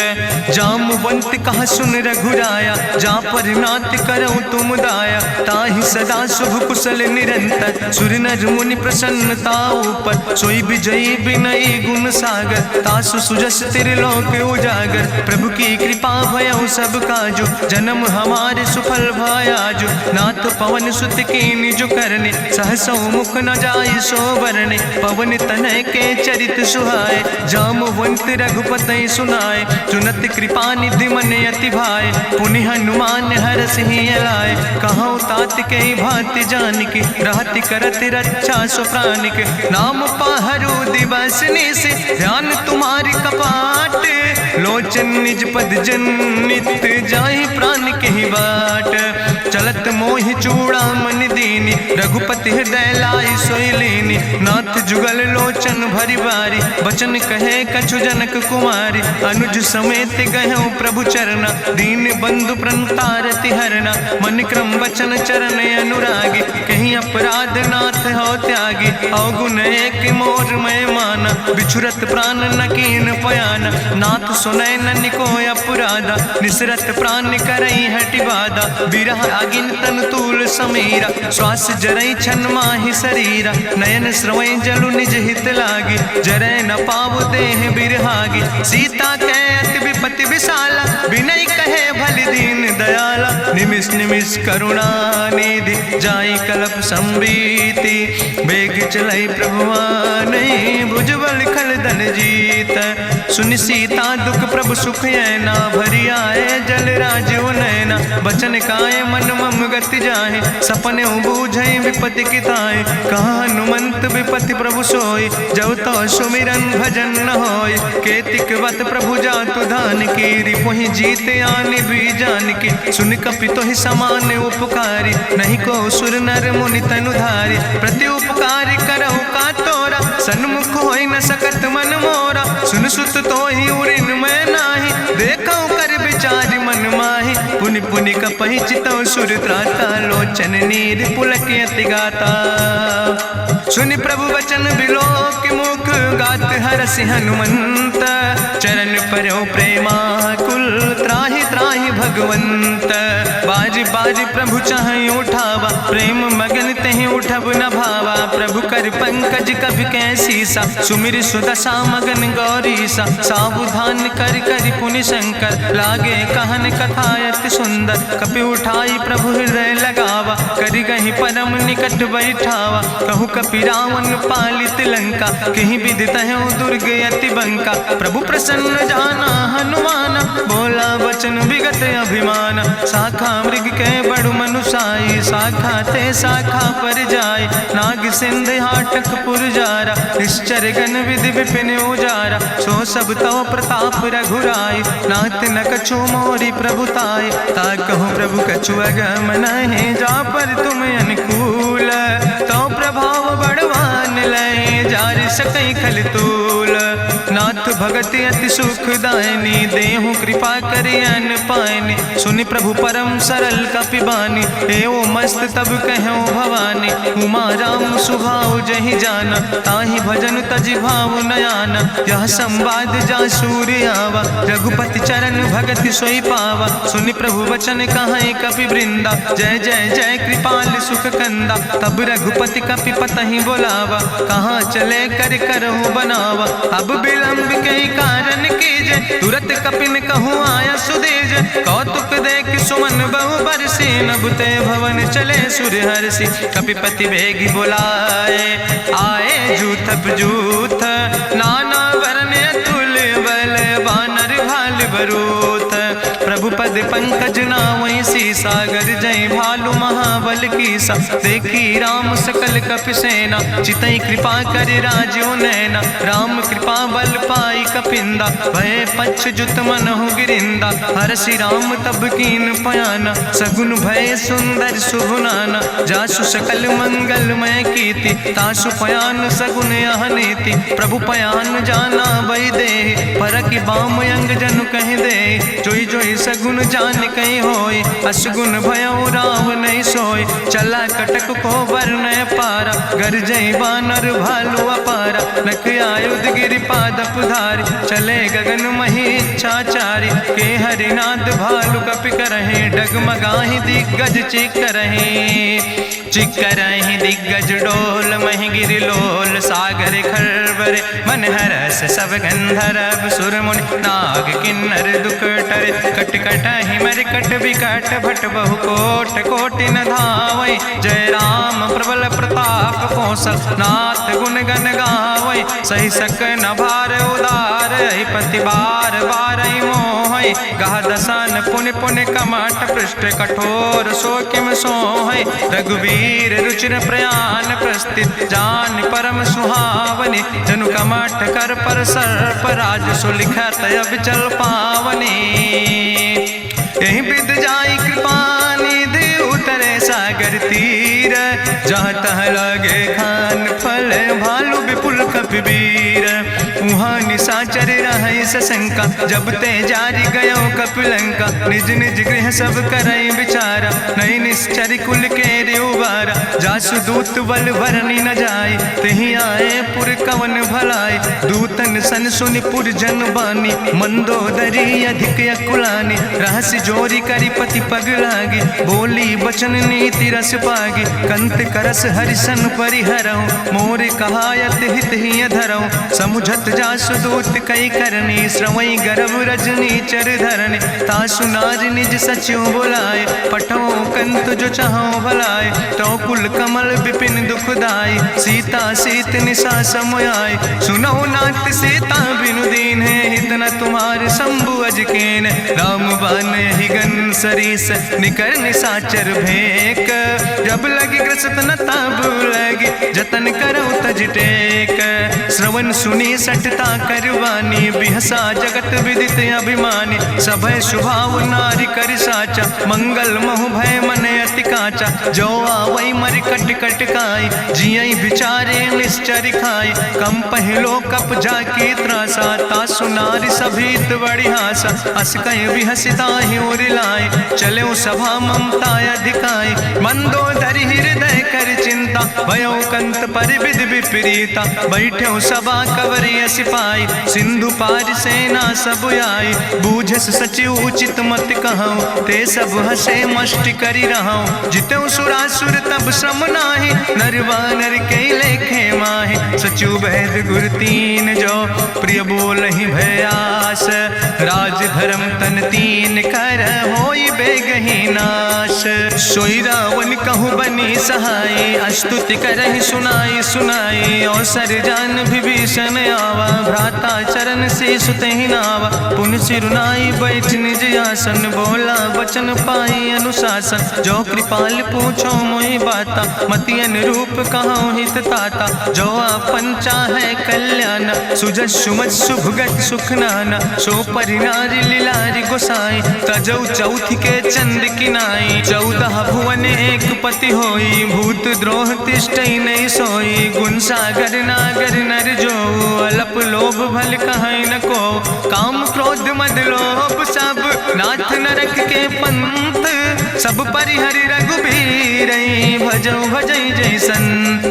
जामवंत कहा सुन रघुराया, जा पर नाथ करऊं तुम दाया। ताहि सदा शुभ कुशल निरंतर, सुर नर मुनि प्रसन्नता ऊपर। सोई विजयी विनयी गुण सागर, तासु सुजस त्रिलोक उजागर। प्रभु की कृपा भयउ सब काजु, जन्म हमारे सुफल भयाजु। नाथ पवन सुत कीन्हि जो करने, सहसौ मुख न जाय सो बरने। पवन तनय के चरित सुहाए, जामवंत रघुपति सुनाए। चुनत कृपा निधि मन अति भाए, पुनि हनुमान हरषि लाए। कहौं तात के भांति जानकी, रहति करत रक्षा सो प्राणिक। नाम पाहरु दिवस निश, ध्यान तुम्हारी कपाट। लोचन निज पद जनित, जाहि प्राण के ही बाट। चलत मोहि चूड़ामणि दीनी, रघुपति हृदय लाई सोई लीनी। नाथ जुगल लोचन भरि बारी, बचन कहे कछु जनक कुमारी। अनुज समेत गहऊँ प्रभु चरना, दीन बंधु प्रणतारति हरना। मन क्रम वचन चरण अनुरागी, कहीं अपराध नाथ हो त्यागी। अवगुण एक मोर मैं माना, बिछुरत प्राण न कीन पयाना। नाथ सुनय ननि को अपराधा, निसरत प्राण करई हटि बाधा। बिरह अगिन तन तूल समीरा, श्वास जरई छन माहि शरीरा। नयन श्रवई जलु निज हित लागी, जरय न पाव देह बिरहागी। सीता कै अति विपति विशाला, बिनय कहे भलि दीन दयाला। निमिष निमिष करुणा निधि, जाई कलप संबीति। बेग चलई प्रभुआनई, भुजबल खल धन जीत। सुनि सीता दुख प्रभु सुख ऐना, भरि आए जल राज नैना। बचन काए मन मम गति जाहे, सपने बूझई विपति किताए। कहा हनुमंत विपति प्रभु सोई, जब तो सुमिरन भजन न होय। केतिक वत प्रभु जातु धान की, रिपुहि जीत आने भी जान की। सुन कपि तोहि समान उपकारी, नहीं को सुर नर मुनि तनु धारी। प्रति उपकारी करहु का तोरा, सन्मुख होई न सकत मन मोरा। सुन सुत तोहि उरिन मैं नाही, देखऊं कर विचार मन माही। पुनि पुनि कपहि चितौ सुर त्राता, लोचन नीर पुलक अति गाता। सुनि प्रभु वचन बिलोक मुख, गात हरषि हनुमंत। चरण परौ प्रेमाकुल, त्राहि त्राहि भगवंत। बाज बाज प्रभु चाहि उठावा, प्रेम मगन तेहि उठब न भावा। प्रभु कर पंकज कभि कैसीसा, सुमिर सुदशा मगन गौरीसा। सावधान कर करि पुनि शंकर, लागे कहन कथा अति सुंदर। कपि उठाई प्रभु हृदय लगावा, करि गहि परम निकट बैठावा। कहु कपि रावण पालित लंका, कहि विधि तहु दुर्ग अति बंका। प्रभु प्रसन्न जाना हनुमाना, बोला वचन विगत अभिमान। शाखा मृग के बड़ु मनुसाई, शाखा ते शाखा पर जाय। नाग सिंध हाटक पुरजारा, निश्चर गण विधि विपिन उजारा। सो सब तव प्रताप रघुराई, नाथ न कछु मोरी प्रभुताई। ताकहु प्रभु कछु अगम नहीं, जा पर तुम अनुकूल। तो प्रभाव बड़वान लय, जार सकई खल तूल। नाथ भगति अति सुखदायनी, देहु कृपा करि अन पायनी। सुनि प्रभु परम सरल कपिबानी, एवं मस्त तब कहूँ भवानी। उमा राम सुभाव जहि जाना, ताहि भजन तजि भाव नयाना। यह संवाद जा सूर्य आवा, रघुपति चरण भगति सोई पावा। सुनि प्रभु वचन कहाई कपि वृंदा, जय जय जय कृपाल सुख कंदा। तब रघुपति कपि पतहि बोलावा, कहाँ चले कर करहु बनावा। अब विलंब के कारण कीजे, तुरत कपिन कहूँ आया सुदेज। कौतुक देख सुमन बहु बरसी, नभते भवन चले सूर्य हर्षि। कपिपति बेगी बुलाए, आए जूथ जूथ नाना वरने बरूथ। प्रभु पद पंकज नावै सागर जय भालु महाबल कीसा। देखी राम सकल कपि सेना चितई कृपा कर राजो नैना। राम कृपा बल पाई कपिंदा भय पच्छ जुत मनहु गिरिंदा। हरसि राम तब कीन पयाना सगुन भय सुंदर शुभ नाना। जासु सकल मंगलमय कीर्ति तासु पयान सगुन यह नीति। प्रभु पयान जाना बई दे परकि बाम अंग जनु कह दे। जोई जोई सगुन जान कहीं होय असगुन भयो राव नहीं सोय। चला कटक को वर्ण पारा गरजई बानर भालू अपारा। नख आयुध गिरि पादप धारी चले गगन मही इच्छाचारी। के हरिनाद भालु कपि करहि डगमगाहि दिग्गज चिकरहि। चिकरहि दिग्गज डोल महि गिरि लोल सागर खरबर। मन हरस सब गंधर्व सुर मुनि नाग किन्नर दुख टरे। कट कटहि मरकट विकट भट बहु कोट कोटि न धावै। जय राम प्रबल प्रताप कौशल नाथ गुण गण गावै। सही सक न भार उदार पति बार बार मोहै। गह दसन पुनि पुनि कमठ पृष्ठ कठोर सो किम सोहै। रघुवीर रुचिर प्रयाण प्रस्थित जान परम सुहावनी। जनु कमठ कर पर सर्प राज सुलिखत अब चल पावनी। यही विद जाई कृपा निधि उतरे सागर तीर। जहाँ तह लगे खान फल भालू विपुल कपिवीर। उहाँ निशाचर रहै सशंका जब ते जारी गयो कपिलंका। निज निज गृह सब करई विचारा नहीं निश्चर कुल के उबारा। जासु दूत बल भरनी न जाय तेहि आए पुर कवन भलाई। दूतन सन सुनि पुर जन बानी मंदोदरी अधिक अकुलानी। रहस्य जोरी करी पति पग लागी बोली बचन नीति रस पागी। कंत करस हरिसन परिहरऊँ मोर कहायत हित ही धरऊँ। समुझत जासु दूत कई करनी श्रवई गर्भ रजनी चर धरनी। तासु नाज निज सचिव बुलाए पठो कंत जो चाहो भलाए। तो कुल कमल विपिन दुखदाई सीता सीत निशा समयाय। सुनो नाथ सीता बिनु दीन है हित न तुम्हार शंभु अजकेन। राम बान ही गन सरीस निकर निशाचर भेक। जब लगी ग्रसत न तब लगी जतन करो तज टेक। श्रवण सुनी सटता करवानी बिहसा जगत विदित अभिमानी। सभय स्वभाव नारी कर साचा मंगल महु भय मन अति काचा। जो आवै मर कट कट काई जियई बिचारे निश्चर खाई। कम पहलो कप जाकी त्रासा तासु नारी सभीत बड़ी हासा। अस कहीं बिहसिता ही उरिलाए चले सभा ममता अधिकाई। मंदोदरी हृदय कर चिंता भयो कंत पर विधि विपरीता। बैठो सभा कवरिय सिपाही सिंधु पार सेना सब आई। बूझस सचिव उचित मत कहूँ ते सब हसे मष्टि करी रहूँ। जितऊ सुरासुर तब श्रम नाही नर वानर के लेखे माहे। सचिव वैद गुर तीन जो प्रिय बोल ही भयास। राज धर्म तन तीन कर होई बेगही नाश। सोई रावण कहूँ बनी सहाय अस्तुति करहि सुनाई सुनाई। अवसर जान विभीषण आवा भ्राता चरण से सुतहि नावा। पुन सिरुनाई बैठ निज आसन बोला वचन पाई अनुशासन। जो कृपाल पूछो मोहि बाता मति अनुरूप कहूँ हित ताता। जो आपन चाहे कल्याण सुजस सुमत सुभगत सुख नाना। सो परिनारी लीलारी गोसाई तजौ चौथ के चंद किनाई। 14 भुवन एक पति होई भूत द्रोह तिष्ठई नहीं सोई। गुण सागर नागर नर जो अलप लोभ भल कहीं न को। काम क्रोध मद लोभ सब नाथ नरक के पंथ। सब परिहरि रघुबीर भजौ भजै जय संत।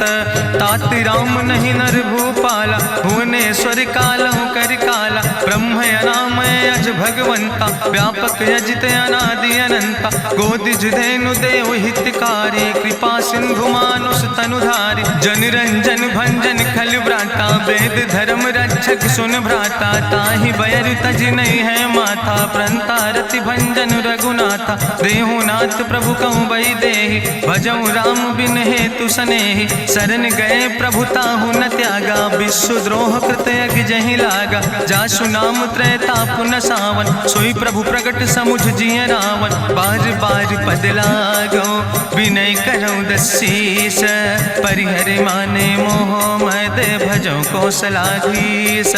तात राम नहीं नर भूपाला भुवनेश्वर कालहु कर काला। ब्रह्म अनामय अज भगवंता व्यापक अजित अनादि अनंता। गोदिज धेनु देव हितकारी कृपा सिंधु मानुष तनुधारी। जन रंजन भंजन खल व्राता वेद धर्म रक्षक सुन भ्राता। ताहि बैर तज नहीं है माथा प्रंता रति भंजन रघुनाथा। देहु नाथ प्रभु कहूँ बई देहि भजऊ राम बिन हेतु सनेहि। शरण गए प्रभु ताहु न त्यागा विश्व द्रोह कृत अग जहि लागा। जासु नाम त्रैता पुन सा पावन, सोई प्रभु प्रगट समुझ जिय रावण। बार बार पद लागो विनय करौ दसीस, परिहर माने मोह मद भजो कौशलाधीश।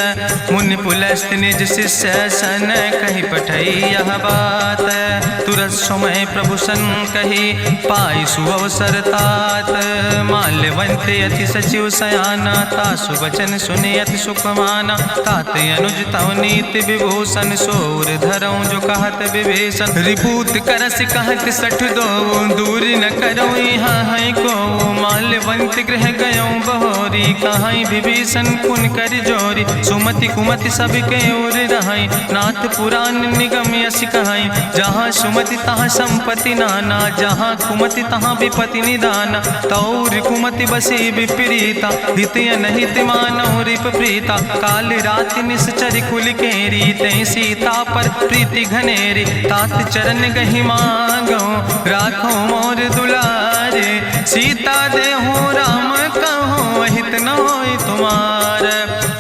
मुनि पुलस्त निज शिष्य सन, कहि पठई यह बात। तुरत समय प्रभु सन कही, पाई सुअवसर तात। माल्यवंत अति सचिव सयाना, तासु वचन सुनि अति सुख माना। तात अनुज तव नीति विभूषण, सोर धरौ जो कहत विभीषण। रिपूत करस कहत सठ दो, दूर न करो यहाँ है को। माल्यवंत गृह गयो बहोरी, कहाई विभीषण पुन कर जोरी। सुमति कुमति सबके ओर रहाई, नाथ पुराण निगम यश कहाई। जहाँ सुमति तहाँ संपत्ति नाना, जहाँ कुमति तहाँ विपत्ति निदाना। तौर कुमति बसी विपरीता, हित अनहित मानव रिप प्रीता। काल रात निश्चर कुल केरी, तै सीता पर प्रीति घनेरी। तात चरण गहि मांगो, राखो मोर दुलारे। सीता देहो राम कहो, अहित न होय तुम्हार।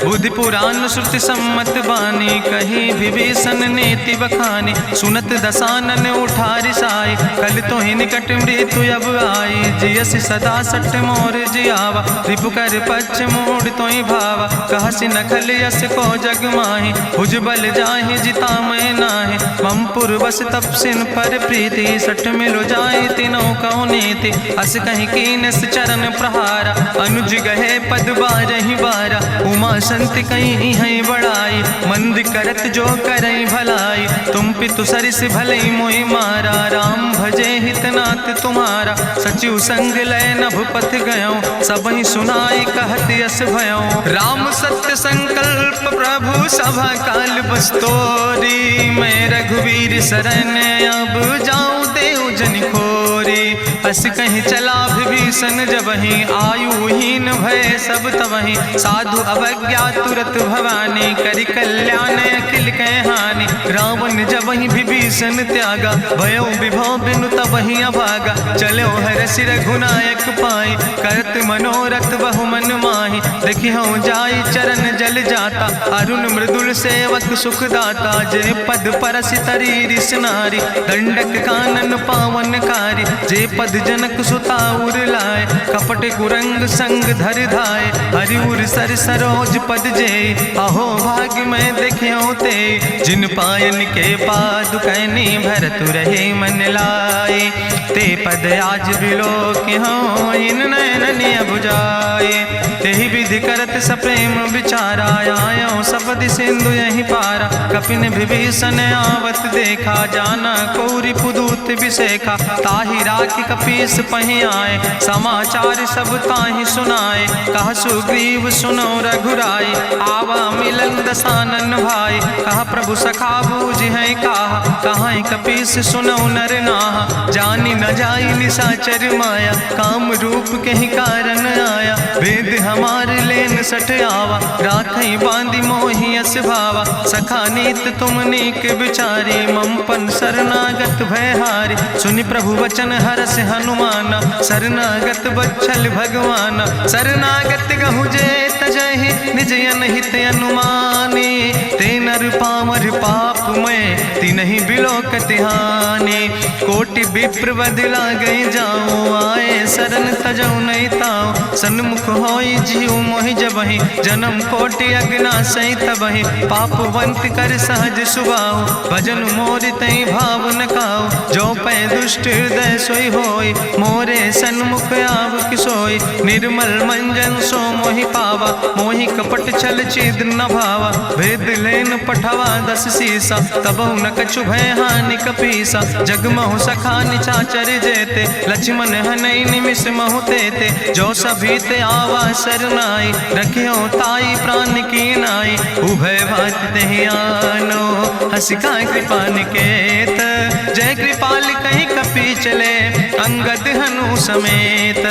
बुद्धि पुराण श्रुति सम्मत बानी, कही विभीषण नीति बखानी। सुनत दसानन उठारि साई, कल तो ही निकट मृत्यु अब आई। जियस सदा सट मोर जियावा, रिपु कर पक्ष मोड़ तो ही भावा। कहसि नखल यस को जग माहि, भुज बल जाहि जिता मैं नाहि। मम पुरबस तपसिन पर प्रीति, सठ मिलो जाहि तिनौ कौ नीति। अस कहि कीनस चरण प्रहारा, अनुज गहे पद बारहि बारा। उमा संति कहीं है बड़ाई, मंद करत जो करई भलाई। तुम पितु सरिस भलई मोहि मारा, राम भजे हितनाथ तुम्हारा। सचिव संग लय नभ पथ गयो, सबहि सुनाई कहत यस भयो। राम सत्य संकल्प प्रभु सभा काल बस्तोरी। मैं रघुवीर शरण अब जाऊं देव जन खोरी। अस कहीं चला विभीषण जबहि, आयुहीन भय सब तबहि। साधु अवज्ञा तुरत भवानी, करि कल्याण अखिल कै हानि। रावण जबहि विभीषण त्यागा, भयो विभव बिनु तबहि अभागा। चलो हरषि रघुनायक पाई, करत मनोरथ बहु मन माहि। देखियो जाई चरण जल जाता, अरुण मृदुल सेवक सुख दाता। जे पद परसि तरी रिस नारी, दंडक कानन पावन कारी। जे पद जनक सुता उर लाए, कपट कुरंग संग धर धाय। हरिउर सर सरोज पद जे, अहो भाग्य मैं देखियो ते। जिन पायन के पादुकैनी, भरत रहे मन लाए। ते पद आज बिलोक हो, इन नयन बुझाए। तेहि विधि करत सप्रेम विचारा, आयो सपदि सिंधु यही पारा। कपिन विभीषण आवत देखा, जाना कौरि पुदूत विसेखा। ताहि राखि कपीस पहि आए, समाचार सब ताहि सुनाए। कहा सुग्रीव सुनो रघुराई, आवा मिलन दसानन भाई। कहा प्रभु सखा बूझ है कहा, कहाँ कपीस सुनो नर नाहा। जानी न जाई निशाचर माया, काम रूप के ही कारण आया। वेद हमार लेन सठ आवा, राखई बांधी मोहि यस भावा। सखा नीत तुम नीक विचारी, मम पन शरणागत भयहारी। सुनि प्रभु वचन हरस हनुमाना, शरणागत बच्छल भगवाना। शरणागत गहु जे तजहि, निज अनहित अनुमानी। ते नर पामर पाप में, तिन्हि बिलोकति हानि। कोटि विप्र बदला गई जाऊं, आए शरण तजौ नहीं ताऊं। सन्मुख होई जीव मोहि जबहि, जन्म कोटि अगना सही तबहि। पापवंत कर सहज सुभाऊ, भजन मोर तई भाव न काऊ। जो पै दुष्ट हृदय सोई होई, मोरे सन्मुख आव किसोई। निर्मल मंजन सो मोहि पावा, मोहि कपट छल छिद्र न भावा। भेद लेन पठवा दस सीसा, तबहु न कछु भय हानि कपीसा। जगमहु सखा निचाचर जेते, लक्ष्मण हनई निमिष महु तेते। जो सभी ते आवा सरनाई, रखियो ताई प्राण की नाई। उभय भात तेहि आनो, हसिका कृपा निकेत। जय कृपाल कहीं कपी चले, अंगद हनु समेत।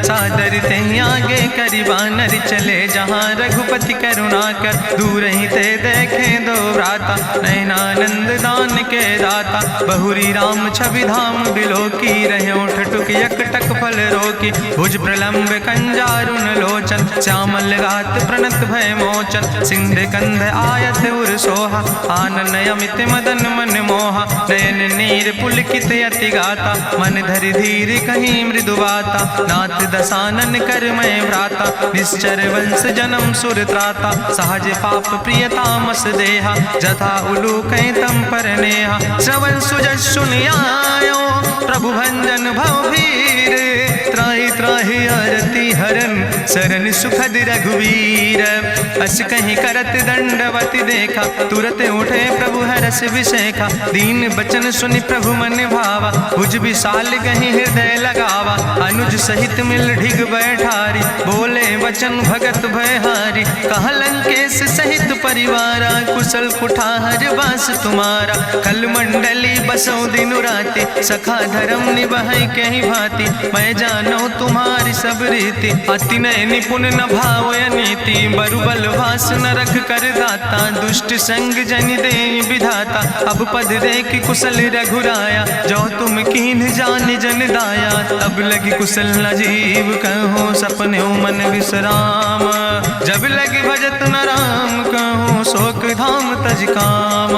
सादर ते आगे करी बानर चले जहाँ रघुपति करुणा कर। दूर ही ते देखे दो भ्राता नयनानंद दान के दाता। बहुरी राम छवि धाम बिलोकी रहे ठटुक यकटक फल रोकी। भुज प्रलंब कंजारुन लोचन श्यामल गात प्रणत भय मोचन। सिंध कंध आयत उर सोहा आनन अमित मदन मन मोहा। नयन नीर पुलकित अति गाता मन धरि धीर कहीं मृदु बाता। नाथ दसानन कर मैं भ्राता निश्चर वंश जन्म सुर त्राता। सहज पाप प्रियतामस देहा जथा उलूक तम पर नेहा। श्रवण सुजस सुनियायो प्रभु भंजन भवभीर। त्राहि त्राहि आरती हरन शरण सुखद रघुवीर। अस कहीं करत दंडवती देखा तुरत उठे प्रभु हरस विशेखा। दीन बचन सुनि प्रभु मन भावा भुज विशाल कहीं हृदय लगावा। अनुज सहित मिल ढिग बैठारी बोले वचन भगत भयहारी। कहा लंकेश सहित परिवारा कुशल कुठार वास तुम्हारा। कल मंडली बसो दिनु राति सखा धर्म निभाई कहीं भांति। मैं जानो तुम्हारी सब रीति अति नय निपुण न भाव नीति। बरुबल भास न रख कर दाता दुष्ट संग जन दे विधाता। अब पद देख कुशल रघुराया जो तुम कीन जान जन दाया। तब लगी कुशल न जीव कहो सपने मन विश्राम। जब लगी भजत न राम कहो शोक धाम तज काम।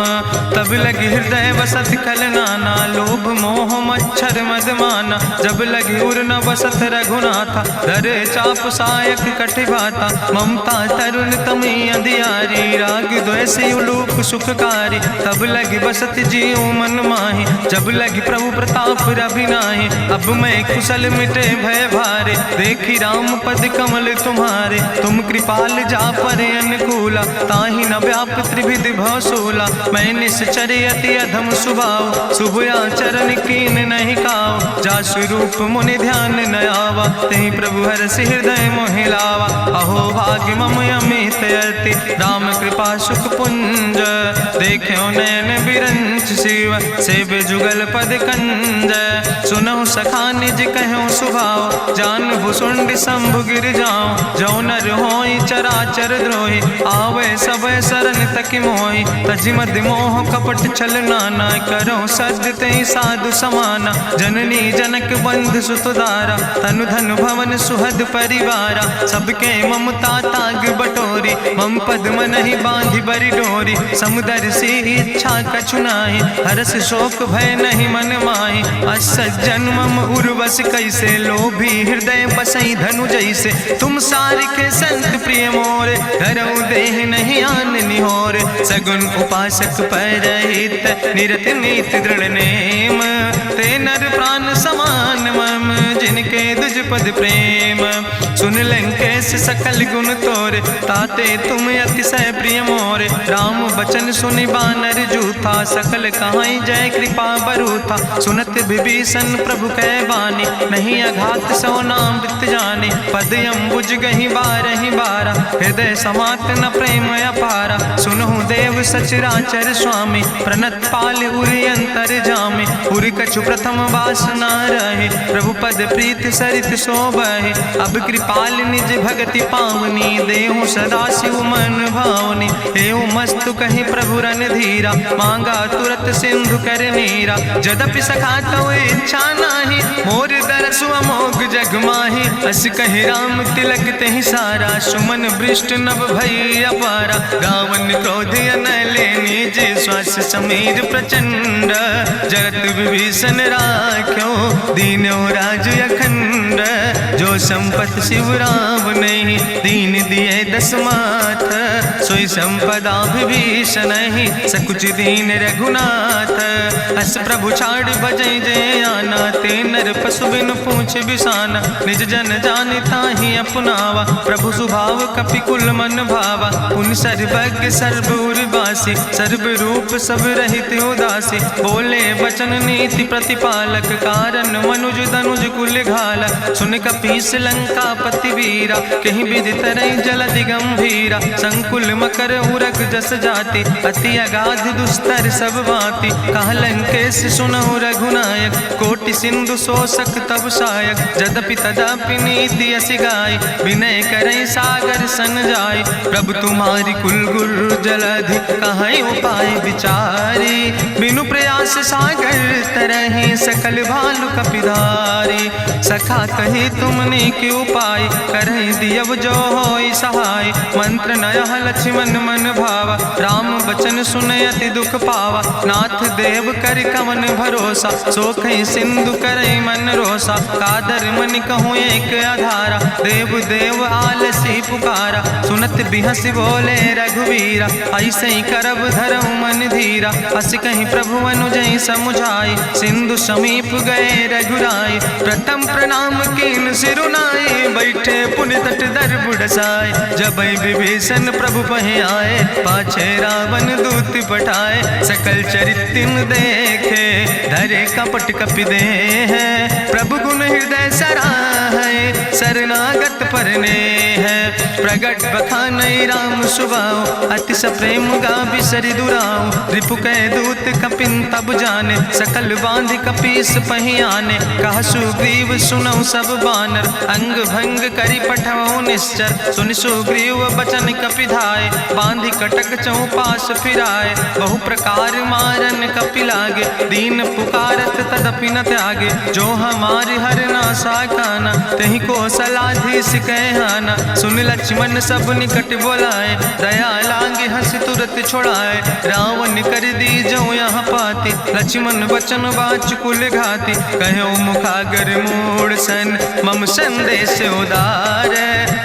तब लगी हृदय बसत कल नाना लोभ मोह मच्छर मदमाना। जब लगी उर न बसत रघुनाथा धरे चाप सायक कटिभाता। ममता तरुण तमी अधियारी राग द्वेष उलूक सुखकारी। तब लगी बसत जीव मन माही जब लगी प्रभु प्रताप रवि नाही। अब मैं कुशल मिटे भय भारे देखी राम पद कमल तुम्हारे। तुम कृपाल जा पर अनुकूला ताहि न व्याप त्रिविध भवसूला। मैं निश्चर अति अधम सुभाव शुभ आचरण कीन नहीं काव। जा स्वरूप मुनि ध्यान न आवा तेहि प्रभु हरसि हृदय मोहि लावा। अहो भाग्य मम अमित अति राम कृपा सुख पुंज। देखो नयन बिरंच शिव सेव जुगल पद कंज। सुनहु सखा निज कहूँ सुभाव जान भुसुंड शंभु गिर जाऊं। जो नर होई चराचर द्रोही आवे सब शरण तक मोहि। तज मद मोह कपट छल नाना करो सद तेहि साधु समाना। जननी जनक बंधु सुतदारा तनु धन भवन सुहद परिवारा। सबके ममता ताग बटोरी मम पद मनहि बांधि बरि डोरी। समुदर सी इच्छा कछु नाही हरस शोक भय नहीं मन माही। असज्जन मम उर्वश कैसे लोभी हृदय बसई धनु जैसे। तुम सारिके संत प्रिय मोरे धरऊ देह नहीं आन निहोर। सगुन उपासक परहित निरत नीत दृढ़ नेम। ते नर प्राण समान मम जिनके दुज पद प्रेम। सुन लंकेश सकल गुण तोरे ताते तुम अतिशय प्रिय मोरे। राम बचन सुनि बानर जूथा सकल कहाई जय कृपा बरूथा। सुनत विभीषण प्रभु कै बानी नहीं अघात सो नाम वित जानी। पद अम्बुज गहि बारहि बारा हृदय समात न प्रेम अपारा। सुनहु देव सचराचर स्वामी प्रणत पाल उरि अंतर जामी। उरि कछु प्रथम वासना रहे प्रभु पद प्रीत सरित शोभहि। अब कृपाल निज भगति पावनी देहु सदा शिव मन भावनी। एवं मस्तु कहि प्रभु रन धीरा मांगा तुरत सिंधु कर नीरा। जदपि सखा तो इच्छा नाही मोर दरसु अमोघ जग माही। अस कहि राम तिलक तेहि सारा सुमन वृष्ट नभ भई अपारा। गावन क्रोध अनले निज श्वास समीर प्रचंड। जगत विभीषण राख्यो दीनो राज अखंड। जो संपत शिव राम नहीं दीन दिए दस माथ। सोई संपदा विभीषण नहीं सकुच दीन रघुनाथ। अस प्रभु छाड़ भजई जय आना ते नर पशु बिन पूछ बिसाना। निज जन जानि ताहि अपनावा प्रभु स्वभाव कपि कुल मन भावा। उन सर्वज्ञ सर्व उर्वासी सर्व रूप सब रहित उदासी। बोले वचन नीति प्रतिपालक कारण मनुज तनुज कुल घाला। सुन कपीस लंका पति वीरा कहीं विधि तरई जलधि गंभीरा। संकुल मकर उरग जस जाति अति अगाध दुस्तर सब भांति। कहा लंकेश सुनहु रघुनायक कोटि सिंधु सिंधु शोषक तब सायक, जदपि तदपि नीति अस गाय, विनय करई सागर सन जाय। प्रभु तुम्हारी कुल गुरु जलधि, कहीं उपाय विचारी, बिनु प्रयास सागर तरहि, सकल भालु कपिधारी। सखा कही तुमने के उपाय, करहि दियव जो होई सहाय। मंत्र नयह लक्ष्मण मन भावा, राम बचन सुनय अति दुख पावा। नाथ देव कर कवन भरोसा, सोखई सिंधु करई मन रोसा। कादर मन कहूँ एक आधारा, देव देव आलसी पुकारा। सुनत बिहस बोले रघुवीरा, ऐसे ही करब धरऊ मन धीरा। अस कहीं प्रभु अनुजय समुझाई, सिंधु समीप गए रघुराई। प्रथम प्रणाम कीन सिरुनाई, बैठे पुनि तट दर बुढ़साए। जब विभीषण प्रभु पहे आए, पाछे रावण दूत पठाए। सकल चरित्र देखे, धरे कपट कपि दे है। प्रभु गुण हृदय सराहै, शरणागत परने है। प्रगट बखानई राम सुभाऊ, अति सप्रेम गा बिसरि दुराऊ। रिपु कह दूत कपिन तब जाने, सकल बांध कपीस पहि आने। कहा सुग्रीव सुनऊ सब बानर, अंग भंग करि पठवऊ निश्चर। सुनि सुग्रीव बचन कपिधाय, बांधि कटक चौपास फिराए। बहु प्रकार मारन कपि लागे, दीन पुकारत तदपि न त्यागे। जो हमारे हर नासा खाना, तहि को सलाधीस कहना। सुन लक्ष्मण सब निकट बोलाए, दया लागे हंस तुरत छोड़ाए। रावण कर दी जो यहाँ पाती, लक्ष्मण बचन बाच कुल घाती। कहो मुखागर मूड़ सन, मम संदेश उदार।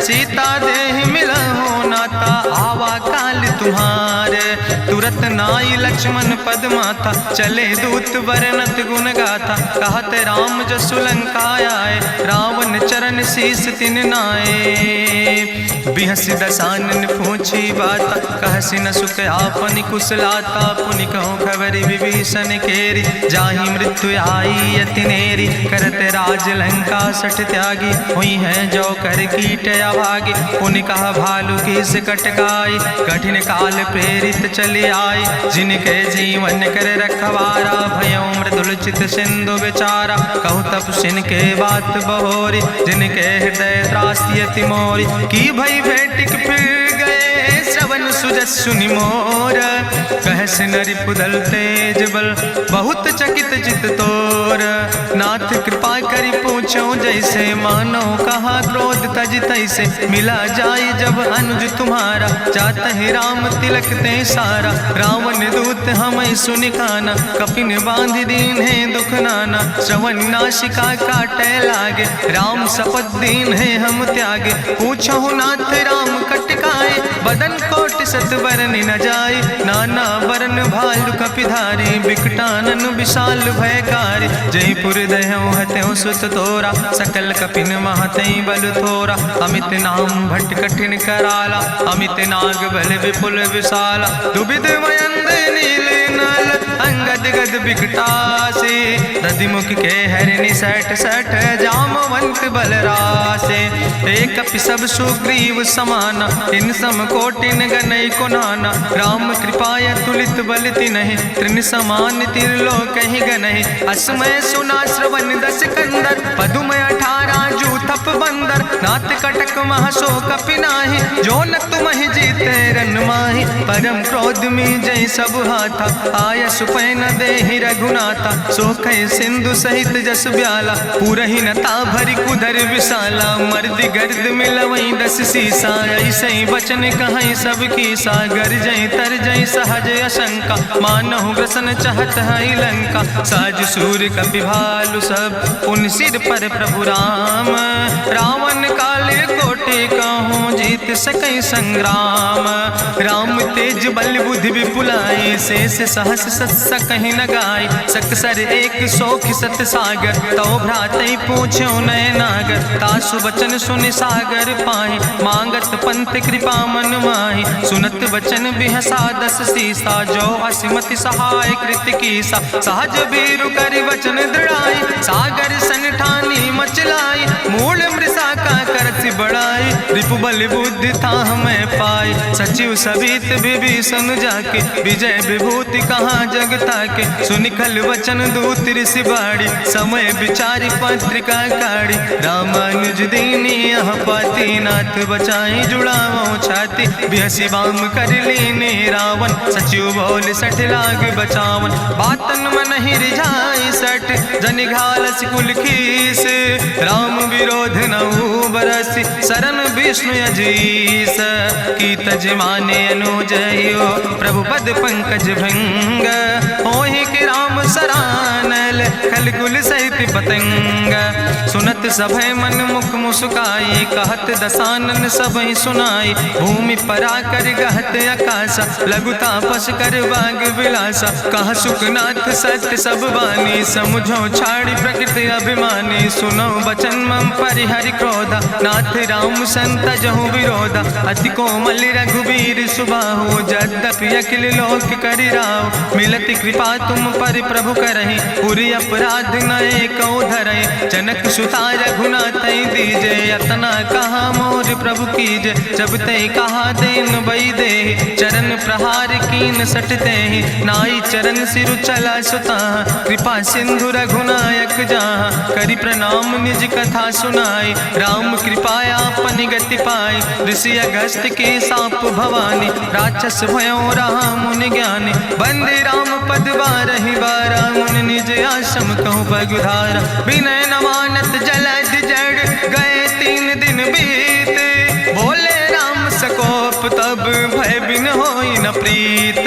सीता देह मिला हो नाता, आवा काल तुम्हारे। तुरत नाई लक्ष्मण पद माथा, चले दूत वर्णत गुण गाथा। कहत राम जसु लंका आए, रावण चरण शीस तिन नाए। बिहस दसानन पूछी बाता, कहसि न सुख आपन कुशलाता। पुनि कहूँ खबरि विभीषण केरी, जाहि मृत्यु आई अति नेरी। करत राज लंका सठ त्यागी, हुई है जो कर कीट अभागी। पुनि कहा भालू किस कटकाई, कठिन काल प्रेरित चले आई। जिनके जीवन कर रखवारा, भयों मृदुल चित सिंधु बेचारा। कहु तप सिन के बात बहोरी, जिनके हृदय त्रासी अति मोरी। की भई भेटिक फिर गए, श्रवण सुजस सुनि मोर। कहस नरि पुदल तेज बल, बहुत चकित चित तोर। नाथ कृपा करि पूछो जैसे, मानो कहा क्रोध तज तैसे। मिला जाय जब अनुज तुम्हारा, जातहि राम तिलक ते सारा। रावण दूत हमें सुनि काना, कपिन बांध दीन है दुख नाना। श्रवण नासिका काटे लागे, राम शपथ दीन है हम त्यागे। पूछो नाथ राम कटकाए, बदन कोट सत बरन न जाए। नाना बरन भालु कपिधारी, बिकटानन विशाल भयकारी। जयपुर दह्यों हत्यों सुत तोरा, सकल कपिन महतई बल थोरा। अमित नाम भट्ट कठिन कराला, अमित नाग बल विपुल विशाला। दुबिध मयंद नील नल, अंगद गद बिकटासे। दधिमुख के हरिणि सठ सठ, जामवंत बलरासे। एक कपि सब सुग्रीव समाना, इन सम कोटिन गनई को नाना। राम कृपाय तुलित बल तिनहि, त्रिन समान तिरलोक ही गनहि। असमय सुना श्रवण दस कंदर, पदुमय 18 जू थप बंदर। नाथ कटक महसो कपि नाही, जो न तुमहि जीते रन माही। परम क्रोध में जय सब हाथा, आय सुपै न देहि रघुनाथा। सोखै सिंधु सहित जस ब्याला, पूरहि न ता भरि कुधर विशाला। मर्दि गर्द मिलवई 10 सीसा, ऐसे बचन कहई सब कीसा। गर जय तर जय सहज अशंका, मानहु ग्रसन चाहत है लंका। साज सूर कपि भालु सब, पुन सिर पर प्रभु राम। रावण काले कोटि कहूँ, जीत सकई संग्राम। राम तेज बल बुद्धि विपुलाई, शेष सहस सत सकहि न गाय। सकसर एक सोख सत सागर, तो भ्रातई पूछो नय नागर। तासु बचन सुनि सागर पाहि, मांगत पंथ कृपा मन माहि। सुनत बचन बिहसा 10 सीसा, जो असिमति सहाय कृत कीसा। सहज बीरु कर वचन दृढ़ाई, सागर सन ठानी मचलाई। मूल मृषा का करसि बड़ाई, रिपु बल बुद्धि था हमें पाई। सचिव सबित विभीषण जाके विजय विभूति कहाँ जगता के। सुनिखल वचन दूत ऋषि बाड़ी समय विचारी पत्रिका काढ़ी। रामानुज दीनी यह पाती नाथ बचाई जुड़ावो छाती। बिहसी बाम कर लीने रावण सचिव बोल सठ लाग बचावन। बातन मन ही रिझाई सठ जनि घालस कुल खीस। राम विरोध नहु बरसि शरण विष्णु अजीस। की तज माने अनुजयो प्रभु पद पंकज भंग। होहि कि राम सरानल खल कुल सहित पतंग। सुनत सभय मन मुख मुस्काई कहत दसानन सबहि सुनाई। भूमि परा कर गहत आकाशा लघु तापस कर बाग विलासा। कहा सुखनाथ सत्य सब बानी समुझो छाड़ी प्रकृति अभिमानी। सुनो बचन मम परिहरि क्रोधा नाथ राम संत जहु विरोधा। अति कोमल रघुबीर सुबाहु यद्यपि अखिल लोक करि राव। मिलति कृपा तुम पर प्रभु करहि पुरि अपराध न एको धरहि। जनक सुता रघुनाथ दीजे यतना कहा मोर प्रभु कीजे। जब ते कहा देन बई दे चरण प्रहार कीन सटते। नाई चरण सिरु चला सुता कृपा सिंधु रघुनायक जहाँ। करि प्रणाम निज कथा सुनाई राम कृपाया अपनी गति पाई। ऋषि अगस्त के साप भवानी राक्षस भयो रहा मुनि ज्ञानी। बंदे राम पद बारहि बारा मुनि निज आश्रम कहूँ पगुधारा। विनय न मानत जलद जड़ गए 3 दिन बीते। बोले राम सकोप तब भय बिन होई न प्रीत।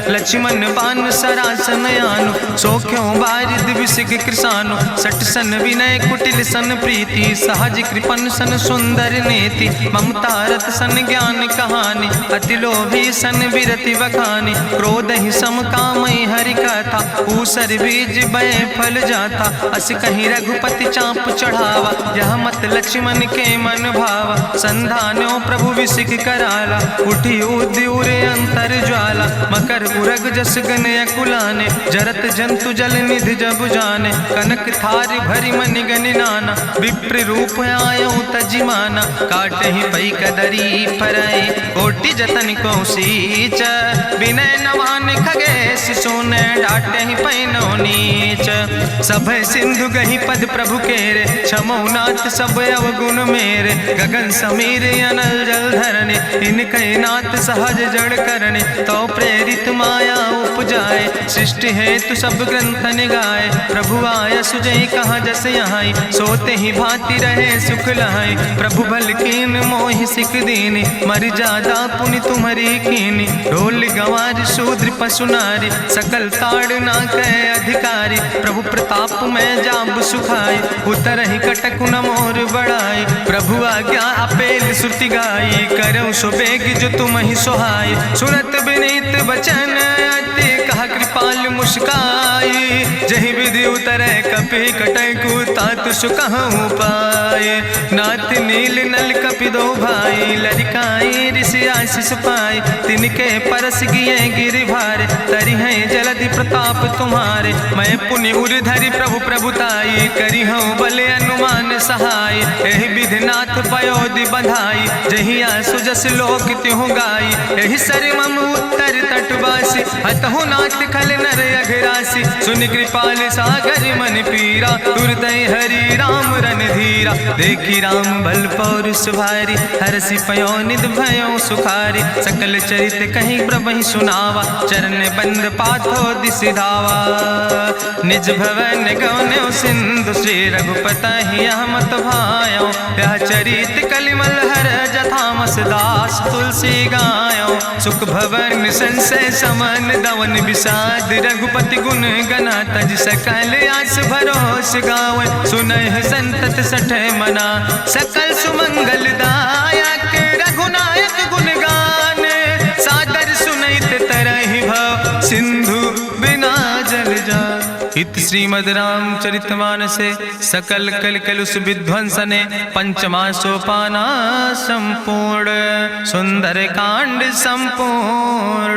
लक्ष्मण बान सरासन आनु सो क्यों बारिद विसिग कृसानु। सठ सन विनय कुटिल सन प्रीति सहज कृपन सन सुंदर नीति। ममता रत सन ज्ञान कहानी अति लोभी सन विरति बखानी। क्रोध ही सम कामई हरि कथा ऊसर बीज बय फल जाता। अस कहीं रघुपति चाप चढ़ावा यह मत लक्ष्मण के मन भावा। संधान्यो प्रभु विसिक कराला उठी उद्यूर अंतर ज्वाला। मकर उरग जस गन अकुलाने जरत जंतु जल निधि जब जाने। कनक थार भरी मनि गनि नाना विप्र रूप आयो तजिमाना। काटे ही पई कदरी फरई कोटि जतन को सींच। विनय नवान खगेश सोने डाटे ही पैनो नीच। सब सिंधु गही पद प्रभु केरे क्षमो नाथ सब अवगुण मेरे। गगन समीर अनल जल धरने इनके नाथ सहज जड़ करने। तो प्रेरित माया उपजाए सृष्टि हेतु सब ग्रंथ निगाए। प्रभु आय सुजई कहाँ जस यहाँ सोते ही भांति रहे सुख लहाई। प्रभु भल कीन मोहि सिख दीनी मर जादा पुनि तुम्हारी कीनी। ढोल गंवार शूद्र पशु नारी सकल ताड़ ना कह अधिकारी। प्रभु प्रताप में जाब सुखाई उतर ही कटक न मोर बढ़ाई। प्रभु आज्ञा अपेल श्रुति गाई करऊँ सुबेग जो तुम ही सोहाई। सुनत विनीत वचन अति कहा कृपाल मुस्काई। जही विधि उतरे कपि कटकु तात सुकहु पाए। नाथ नील नल कपि दो भाई लरिकाई ऋषि आशीष पाए। तिनके परस गिए गिरि भारे तरि है जलधि प्रताप तुम्हारे। मैं पुनि उर धरि प्रभु प्रभुताई करी हूँ बले अनुमान सहाय। एहि विधि नाथ पयोधि बधाई जहिया सुजस लोक त्यों गाई। एहि सर मम उत्तर तटवासी हतहु नाथ खल नर अघरासी। सुन कृपाल सागर मन पीरा तुरत हरि राम रन धीरा। देखी राम बल पौरुष भारी हरसि पयो निध भयो सुखारी। सकल चरित कहीं प्रभु सुनावा चरण बंद पाथो दिस धावा। निज भवन गौन्यो सिंधु श्री रघुपति यह मत भायो। यह चरित कलिमल हर जथामस दास तुलसी गायो। सुख भवन संशय समन दवन विषाद रघुपति गुण गना तज सकल आस भरोस गावे। सुनहि संतत सठ मना सकल सुमंगल दायक रघुनायक गुण गान। सादर सुनैत तरहि भव सिंधु बिना जल जा। इत श्रीमद् रामचरितमानसे सकल कलकलुष विध्वंसने पंचमा सोपाना संपूर्ण। सुंदर कांड संपूर्ण।